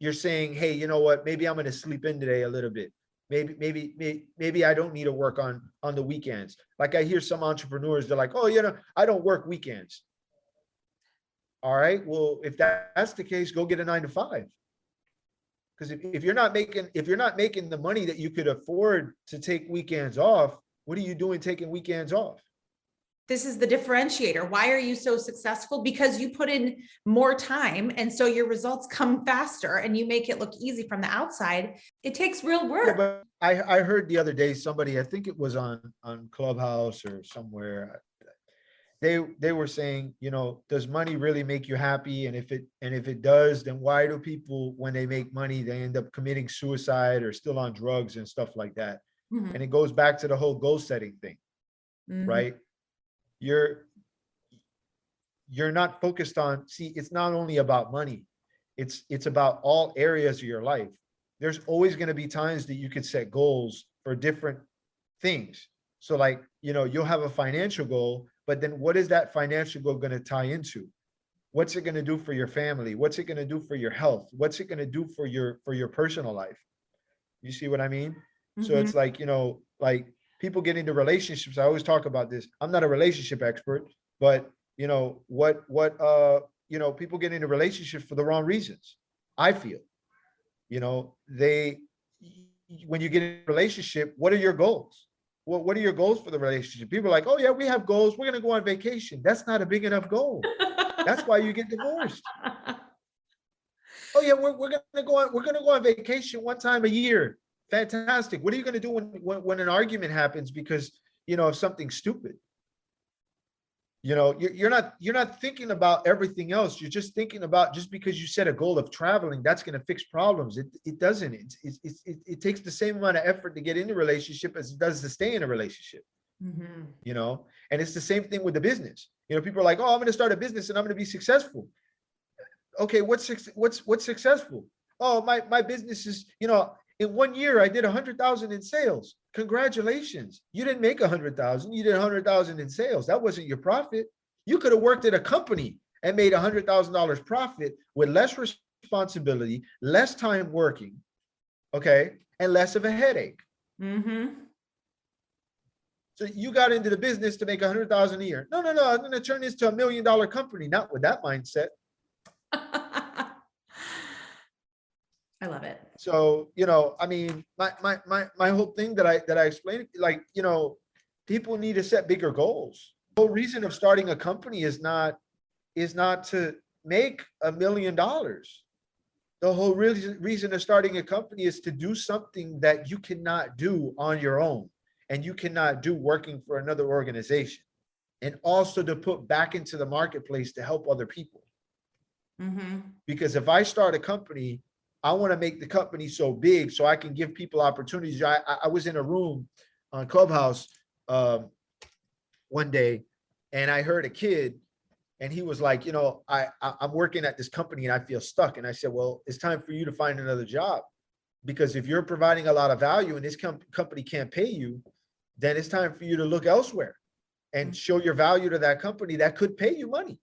you're saying, hey, you know what, maybe I'm going to sleep in today a little bit. Maybe I don't need to work on the weekends. Like I hear some entrepreneurs, they're like, oh, I don't work weekends. All right. Well, if that's the case, go get a 9-to-5. Because if you're not making the money that you could afford to take weekends off, what are you doing taking weekends off? This is the differentiator. Why are you so successful? Because you put in more time. And so your results come faster and you make it look easy from the outside. It takes real work. Yeah, but I heard the other day, somebody, I think it was on Clubhouse or somewhere. They were saying, does money really make you happy? And if it does, then why do people, when they make money, they end up committing suicide or still on drugs and stuff like that? Mm-hmm. And it goes back to the whole goal setting thing, mm-hmm. Right? You're not focused on, it's not only about money. It's about all areas of your life. There's always going to be times that you could set goals for different things. So like, you'll have a financial goal, but then what is that financial goal going to tie into? What's it going to do for your family? What's it going to do for your health? What's it going to do for your personal life? You see what I mean? Mm-hmm. So it's like, like people get into relationships. I always talk about this. I'm not a relationship expert, but people get into relationships for the wrong reasons. I feel, when you get in a relationship, what are your goals? What are your goals for the relationship? People are like, oh yeah, we have goals. We're going to go on vacation. That's not a big enough goal. That's why you get divorced. Oh yeah, we're going to go on vacation one time a year. Fantastic. What are you going to do when an argument happens because, of something stupid? You're not thinking about everything else. You're just thinking about, just because you set a goal of traveling, that's going to fix problems. It doesn't. It takes the same amount of effort to get in a relationship as it does to stay in a relationship. And it's the same thing with the business. People are like, oh, I'm going to start a business and I'm going to be successful. Okay, what's successful? Oh, my business is, in 1 year I did 100,000 in sales. Congratulations. You didn't make 100,000. You did 100,000 in sales. That wasn't your profit. You could have worked at a company and made $100,000 profit with less responsibility, less time working, okay, and less of a headache. So you got into the business to make 100,000 a year. No, I'm going to turn this to $1 million company. Not with that mindset. I love it. So, I mean, my whole thing that I explained, like, people need to set bigger goals. The whole reason of starting a company is not to make $1 million. The whole reason of starting a company is to do something that you cannot do on your own, and you cannot do working for another organization, and also to put back into the marketplace to help other people. Because if I start a company, I want to make the company so big so I can give people opportunities. I was in a room on Clubhouse one day, and I heard a kid, and he was like, I'm working at this company and I feel stuck. And I said, well, it's time for you to find another job, because if you're providing a lot of value and this company can't pay you, then it's time for you to look elsewhere and show your value to that company that could pay you money.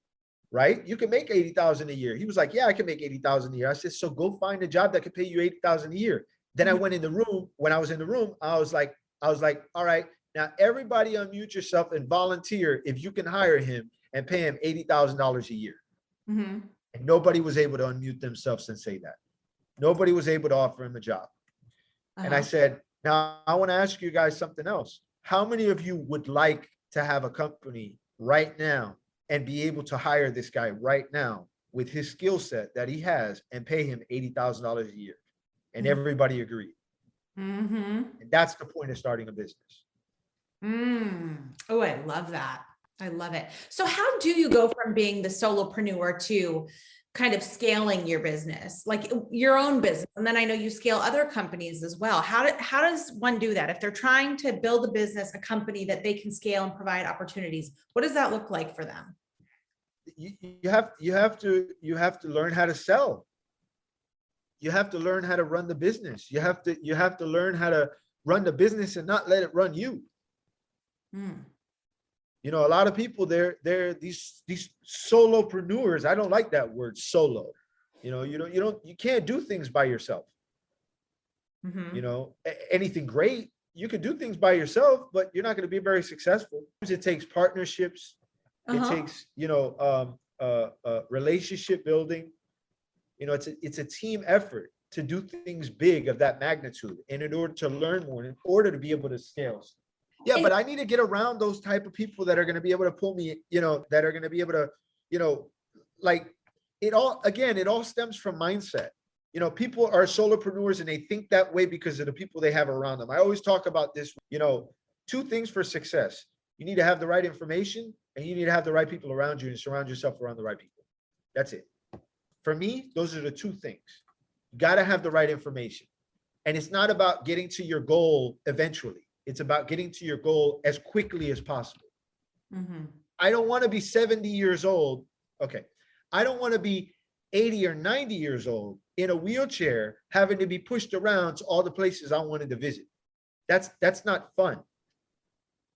Right? You can make 80,000 a year. He was like, yeah, I can make 80,000 a year. I said, so go find a job that could pay you 80,000 a year. Then I went in the room. When I was in the room, I was like, all right, now everybody unmute yourself and volunteer if you can hire him and pay him $80,000 a year. And nobody was able to unmute themselves and say that. Nobody was able to offer him a job. And I said, now I want to ask you guys something else. How many of you would like to have a company right now and be able to hire this guy right now with his skill set that he has and pay him $80,000 a year? And everybody agreed. And that's the point of starting a business. Oh, I love that. I love it. So how do you go from being the solopreneur to kind of scaling your business, like your own business? And then I know you scale other companies as well. How does one do that? If they're trying to build a business, a company that they can scale and provide opportunities, what does that look like for them? You have to learn how to sell. You have to learn how to run the business. You have to learn how to run the business and not let it run you. A lot of people, they're these solopreneurs. I don't like that word, solo. You can't do things by yourself. Anything great, you can do things by yourself, but you're not going to be very successful. It takes partnerships. It takes, relationship building. It's a team effort to do things big of that magnitude, and in order to learn more, in order to be able to scale. Yeah, but I need to get around those type of people that are going to be able to pull me, that are going to be able to, like it all stems from mindset. People are solopreneurs and they think that way because of the people they have around them. I always talk about this, two things for success. You need to have the right information and you need to have the right people around you and surround yourself around the right people. That's it. For me, those are the two things. You got to have the right information. And it's not about getting to your goal eventually. It's about getting to your goal as quickly as possible. I don't want to be 70 years old. Okay. I don't want to be 80 or 90 years old in a wheelchair, having to be pushed around to all the places I wanted to visit. That's not fun.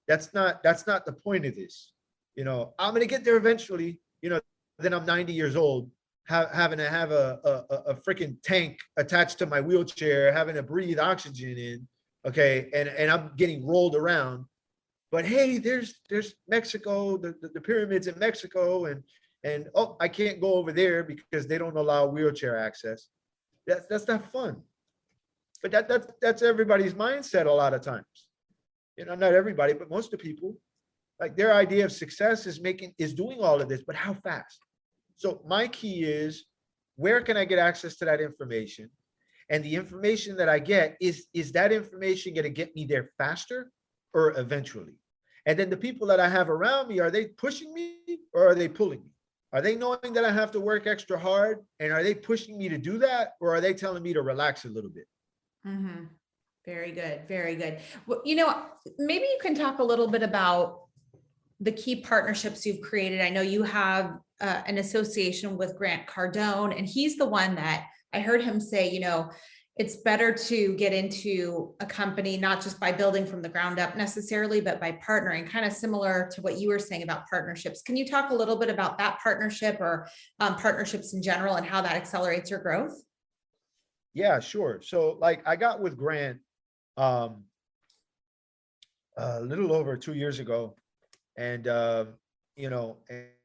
That's not the point of this. I'm going to get there eventually, then I'm 90 years old, having to have a freaking tank attached to my wheelchair, having to breathe oxygen in. Okay. And I'm getting rolled around, but hey, there's Mexico, the pyramids in Mexico, and oh, I can't go over there because they don't allow wheelchair access. That's not fun. But that's everybody's mindset a lot of times. Not everybody, but most of the people, like their idea of success is doing all of this, but how fast? So my key is, where can I get access to that information? And the information that I get, is that information going to get me there faster or eventually? And then the people that I have around me, are they pushing me or are they pulling me? Are they knowing that I have to work extra hard, and are they pushing me to do that, or are they telling me to relax a little bit? Mm-hmm. Very good. Very good. Well, you know, maybe you can talk a little bit about the key partnerships you've created. I know you have an association with Grant Cardone, and he's the one that I heard him say, you know, it's better to get into a company, not just by building from the ground up necessarily, but by partnering, kind of similar to what you were saying about partnerships. Can you talk a little bit about that partnership, or partnerships in general, and how that accelerates your growth? Yeah, sure. So like I got with Grant um, a little over 2 years ago, and and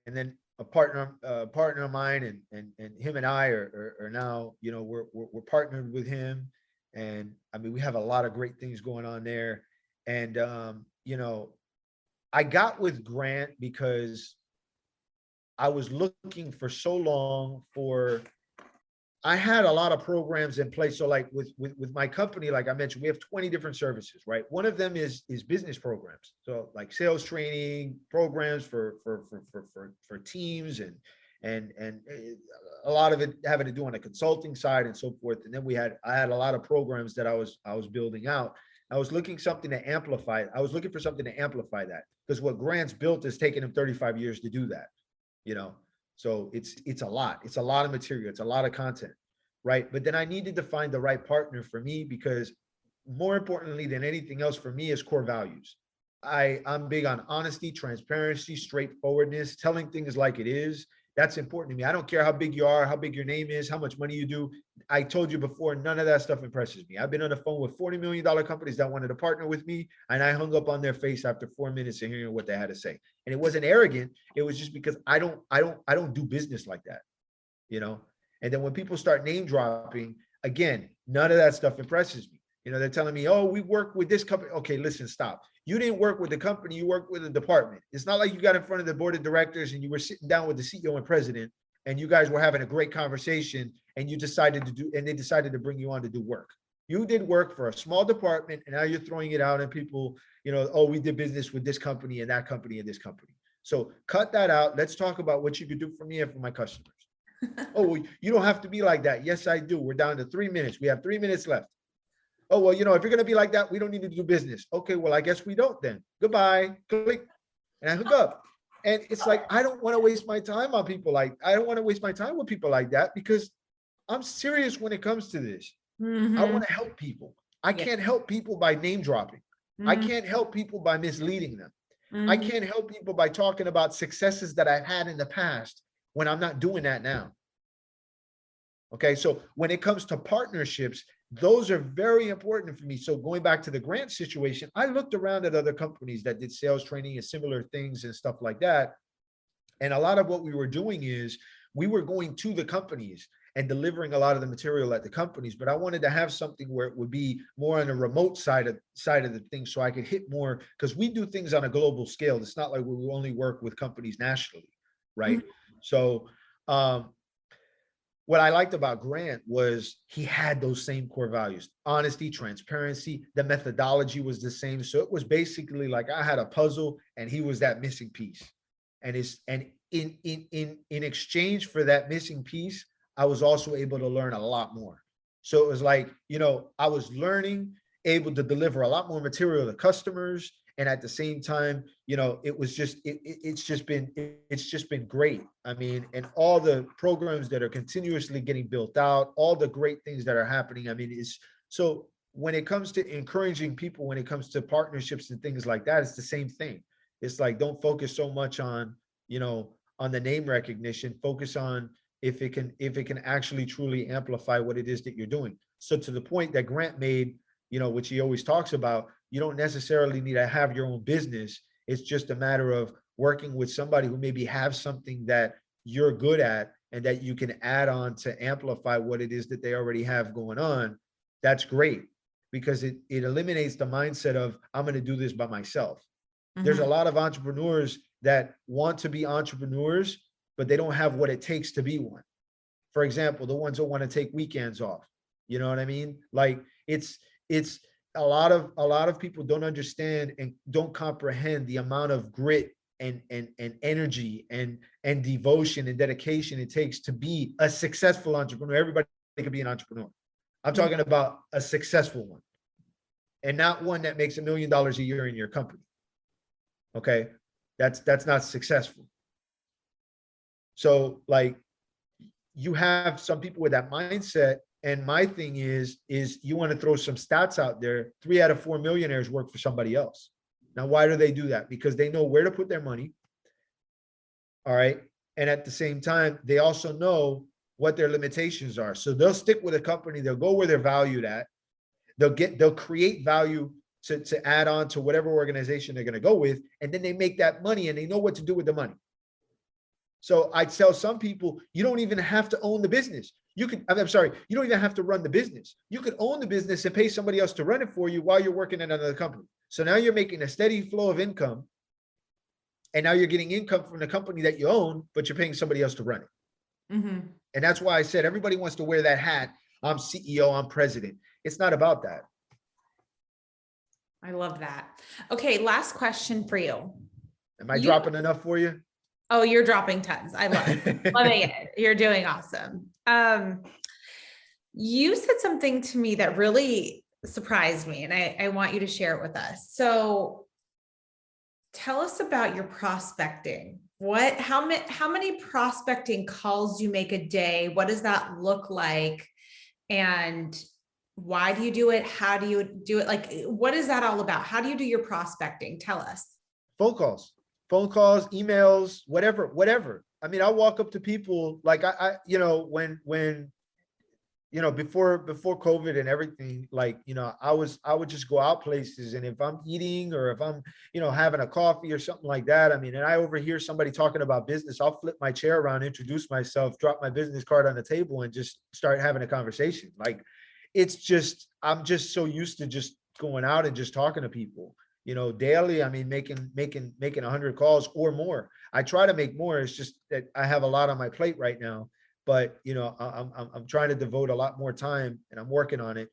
then a partner of mine, and him and I are now, we're partnered with him, and I mean we have a lot of great things going on there, and I got with Grant because I was looking for so long for I had a lot of programs in place. So like with my company, like I mentioned, we have 20 different services, right? One of them is business programs. So like sales training programs for teams, and a lot of it having to do on the consulting side and so forth. And then I had a lot of programs that I was building out. I was looking something to amplify. I was looking for something to amplify that, because what Grant's built has taken him 35 years to do that, you know. So it's a lot. It's a lot of material. It's a lot of content, right? But then I needed to find the right partner for me, because more importantly than anything else for me is core values. I'm big on honesty, transparency, straightforwardness, telling things like it is. That's important to me. I don't care how big you are, how big your name is, how much money you do. I told you before, none of that stuff impresses me. I've been on the phone with $40 million companies that wanted to partner with me, and I hung up on their face after 4 minutes of hearing what they had to say. And it wasn't arrogant. It was just because I don't do business like that, you know? And then when people start name dropping, again, none of that stuff impresses me. They're telling me, oh, we work with this company. Okay, listen, stop. You didn't work with the company, you worked with the department. It's not like you got in front of the board of directors and you were sitting down with the CEO and president, and you guys were having a great conversation, and they decided to bring you on to do work. You did work for a small department, and now you're throwing it out, and people, oh, we did business with this company and that company and this company. So cut that out. Let's talk about what you could do for me and for my customers. Oh, well, you don't have to be like that. Yes, I do. We're down to 3 minutes. We have 3 minutes left. Oh, well, if you're going to be like that, we don't need to do business. Okay, well, I guess we don't then. Goodbye. Click. And I hook up. And it's like, I don't want to waste my time on people I don't want to waste my time with people like that, because I'm serious when it comes to this. Mm-hmm. I want to help people. I can't help people by name dropping. Mm-hmm. I can't help people by misleading them. Mm-hmm. I can't help people by talking about successes that I've had in the past when I'm not doing that now. Okay, so when it comes to partnerships, those are very important for me. So going back to the Grant situation, I looked around at other companies that did sales training and similar things and stuff like that. And a lot of what we were doing is we were going to the companies and delivering a lot of the material at the companies, but I wanted to have something where it would be more on the remote side of the thing, so I could hit more, because we do things on a global scale. It's not like we only work with companies nationally, right? Mm-hmm. So what I liked about Grant was he had those same core values: honesty, transparency. The methodology was the same. So it was basically like I had a puzzle and he was that missing piece. And in exchange for that missing piece, I was also able to learn a lot more. So it was like, I was learning, able to deliver a lot more material to customers. And at the same time, it was just, it's just been great. I mean, and all the programs that are continuously getting built out, all the great things that are happening. I mean, it's so when it comes to encouraging people, when it comes to partnerships and things like that, it's the same thing. It's like, don't focus so much on, on the name recognition. Focus on if it can actually truly amplify what it is that you're doing. So to the point that Grant made, which he always talks about, you don't necessarily need to have your own business. It's just a matter of working with somebody who maybe have something that you're good at and that you can add on to amplify what it is that they already have going on. That's great, because it eliminates the mindset of, I'm going to do this by myself. Mm-hmm. There's a lot of entrepreneurs that want to be entrepreneurs, but they don't have what it takes to be one. For example, the ones that want to take weekends off. You know what I mean? Like it's a lot of people don't understand and don't comprehend the amount of grit and energy and devotion and dedication it takes to be a successful entrepreneur. Everybody can be an entrepreneur. I'm talking about a successful one, and not one that makes $1 million a year in your company. Okay, that's not successful. So like, you have some people with that mindset. And my thing is you want to throw some stats out there. 3 out of 4 millionaires work for somebody else. Now, why do they do that? Because they know where to put their money. All right. And at the same time, they also know what their limitations are. So they'll stick with a company. They'll go where they're valued at. They'll create value to add on to whatever organization they're going to go with. And then they make that money and they know what to do with the money. So I tell some people, you don't even have to own the business. You don't even have to run the business. You could own the business and pay somebody else to run it for you while you're working at another company. So now you're making a steady flow of income. And now you're getting income from the company that you own, but you're paying somebody else to run it. Mm-hmm. And that's why I said, everybody wants to wear that hat. I'm CEO, I'm president. It's not about that. I love that. Okay. Last question for you. Am I dropping enough for you? Oh, you're dropping tons. I love it. Loving it. You're doing awesome. You said something to me that really surprised me, and I want you to share it with us. So tell us about your prospecting. How many prospecting calls do you make a day? What does that look like? And why do you do it? How do you do it? Like, what is that all about? How do you do your prospecting? Tell us. Phone calls, emails, whatever. I mean, I walk up to people like when before COVID and everything, like, I would just go out places, and if I'm eating or if I'm, having a coffee or something like that, I mean, and I overhear somebody talking about business, I'll flip my chair around, introduce myself, drop my business card on the table, and just start having a conversation. Like, I'm just so used to just going out and just talking to people. Daily, I mean, making 100 calls or more. I try to make more. It's just that I have a lot on my plate right now, but I'm trying to devote a lot more time, and I'm working on it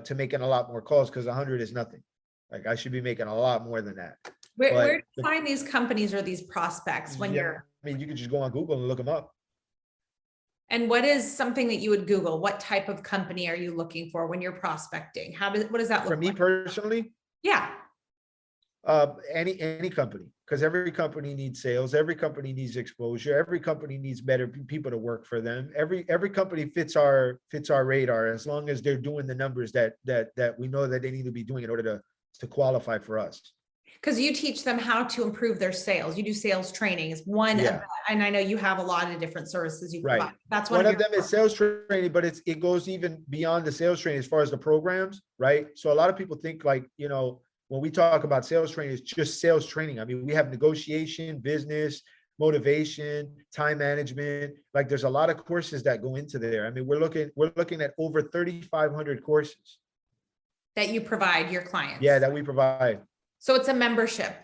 to making a lot more calls, because 100 is nothing. Like, I should be making a lot more than that. Where do you find these companies or these prospects when you're? I mean, you could just go on Google and look them up. And what is something that you would Google? What type of company are you looking for when you're prospecting? What does that look like? For me personally? Yeah. Any company, because every company needs sales, every company needs exposure, every company needs better people to work for them. Every company fits our radar, as long as they're doing the numbers that we know that they need to be doing in order to qualify for us. Because you teach them how to improve their sales. You do sales training is one, Yeah. And I know you have a lot of different services you provide. Right. That's one of them is sales training, but it goes even beyond the sales training as far as the programs, right? So a lot of people think, like, when we talk about sales training, it's just sales training. I mean, we have negotiation, business, motivation, time management. Like, there's a lot of courses that go into there. I mean, we're looking at over 3,500 courses that you provide your clients. Yeah, that we provide. So it's a membership.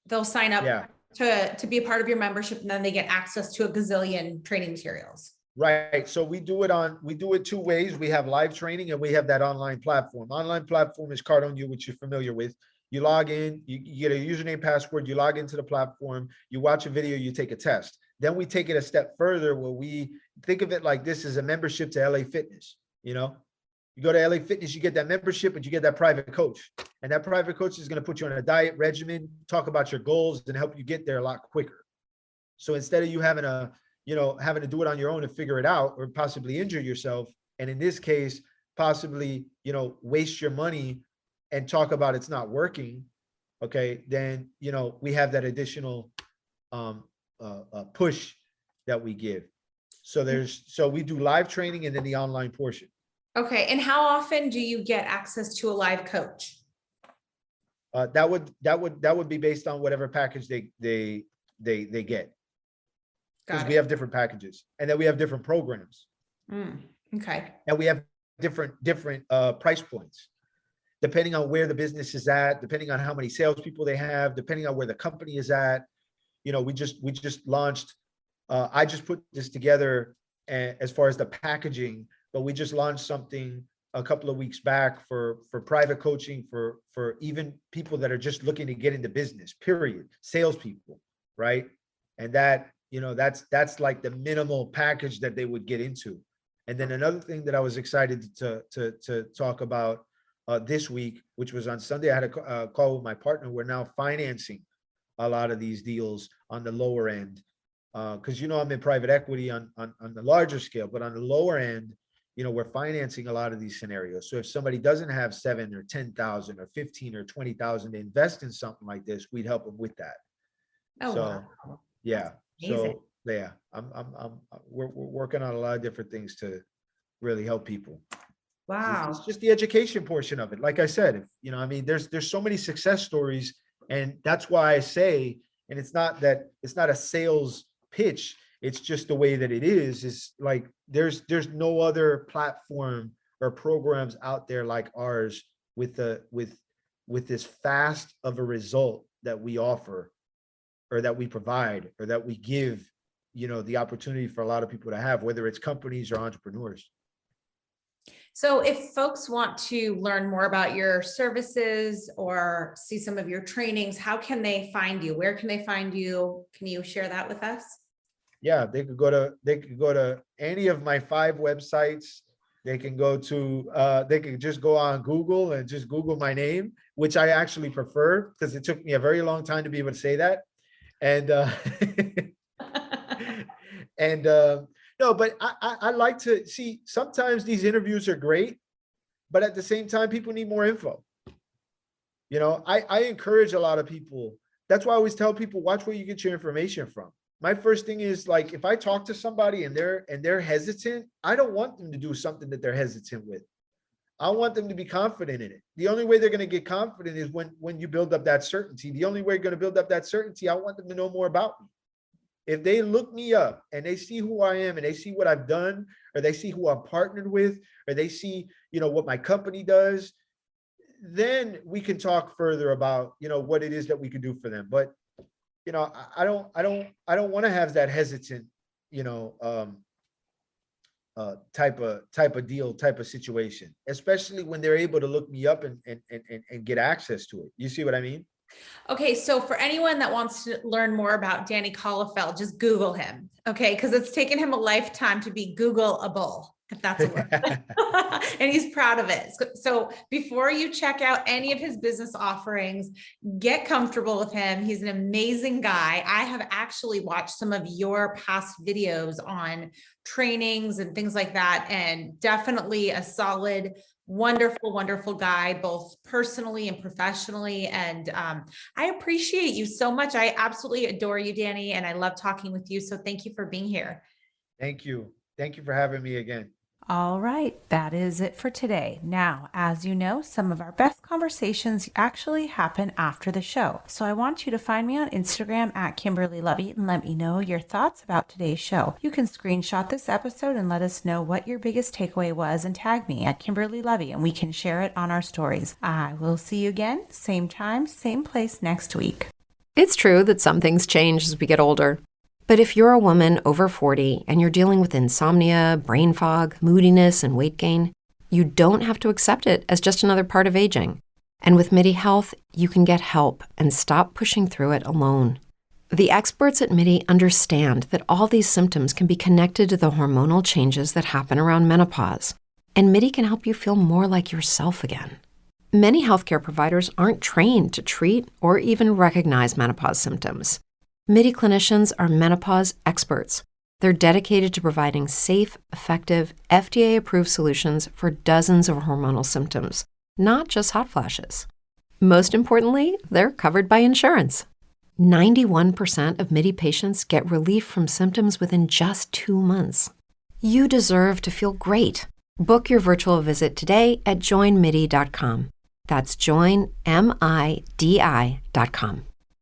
They'll sign up to be a part of your membership, and then they get access to a gazillion training materials. Right. So we do it 2 ways. We have live training, and we have that online platform. Online platform is Cardone, which you're familiar with. You log in, you get a username, password, you log into the platform, you watch a video, you take a test. Then we take it a step further, where we think of it like this is a membership to LA Fitness. You go to LA Fitness, you get that membership, but you get that private coach. And that private coach is going to put you on a diet regimen, talk about your goals, and help you get there a lot quicker. So instead of you having to do it on your own and figure it out, or possibly injure yourself, and in this case, possibly, waste your money and talk about it's not working, okay, then, we have that additional push that we give. So we do live training and then the online portion. Okay. And how often do you get access to a live coach? That would be based on whatever package they get. Because we have different packages, and then we have different programs. Okay. And we have different price points, depending on where the business is at, depending on how many salespeople they have, depending on where the company is at. We just launched. I just put this together as far as the packaging, but we just launched something a couple of weeks back for private coaching for even people that are just looking to get into business, period, salespeople, right? And that, that's like the minimal package that they would get into. And then another thing that I was excited to talk about this week, which was on Sunday, I had a call with my partner. We're now financing a lot of these deals on the lower end, because I'm in private equity on the larger scale, but on the lower end, we're financing a lot of these scenarios. So if somebody doesn't have 7 or 10,000 or 15 or 20,000 to invest in something like this, we'd help them with that. Oh, So wow. yeah, Amazing. so yeah, we're working on a lot of different things to really help people. Wow. It's just the education portion of it. Like I said, there's so many success stories, and that's why I say, and it's not a sales pitch. It's just the way that it is like, there's no other platform or programs out there like ours with this fast of a result that we offer, or that we provide, or that we give, the opportunity for a lot of people to have, whether it's companies or entrepreneurs. So if folks want to learn more about your services or see some of your trainings, how can they find you? Where can they find you? Can you share that with us? Yeah, they could go to any of my 5 websites. They can they can just go on Google and just Google my name, which I actually prefer, because it took me a very long time to be able to say that. And no, but I like to see, sometimes these interviews are great, but at the same time, people need more info. I encourage a lot of people. That's why I always tell people, watch where you get your information from. My first thing is, like, if I talk to somebody and they're hesitant, I don't want them to do something that they're hesitant with. I want them to be confident in it. The only way they're going to get confident is when you build up that certainty. The only way you're going to build up that certainty, I want them to know more about me. If they look me up and they see who I am, and they see what I've done, or they see who I'm partnered with, or they see, what my company does, then we can talk further about, what it is that we could do for them. But, I don't want to have that hesitant, type of deal, type of situation, especially when they're able to look me up and get access to it. You see what I mean? Okay, so for anyone that wants to learn more about Danny Calafell, just Google him, okay? Because it's taken him a lifetime to be Googleable, if that's a word. And he's proud of it. So before you check out any of his business offerings, get comfortable with him. He's an amazing guy. I have actually watched some of your past videos on trainings and things like that, and definitely a solid, wonderful, wonderful guy, both personally and professionally. And I appreciate you so much. I absolutely adore you, Danny, and I love talking with you. So thank you for being here. Thank you. Thank you for having me again. All right, that is it for today. Now, as you know, some of our best conversations actually happen after the show. So I want you to find me on Instagram at Kimberly Lovey and let me know your thoughts about today's show. You can screenshot this episode and let us know what your biggest takeaway was and tag me at Kimberly Lovey, and we can share it on our stories. I will see you again, same time, same place next week. It's true that some things change as we get older. But if you're a woman over 40 and you're dealing with insomnia, brain fog, moodiness, and weight gain, you don't have to accept it as just another part of aging. And with MIDI Health, you can get help and stop pushing through it alone. The experts at MIDI understand that all these symptoms can be connected to the hormonal changes that happen around menopause, and MIDI can help you feel more like yourself again. Many healthcare providers aren't trained to treat or even recognize menopause symptoms. MIDI clinicians are menopause experts. They're dedicated to providing safe, effective, FDA-approved solutions for dozens of hormonal symptoms, not just hot flashes. Most importantly, they're covered by insurance. 91% of MIDI patients get relief from symptoms within just 2 months. You deserve to feel great. Book your virtual visit today at joinmidi.com. That's joinmidi.com.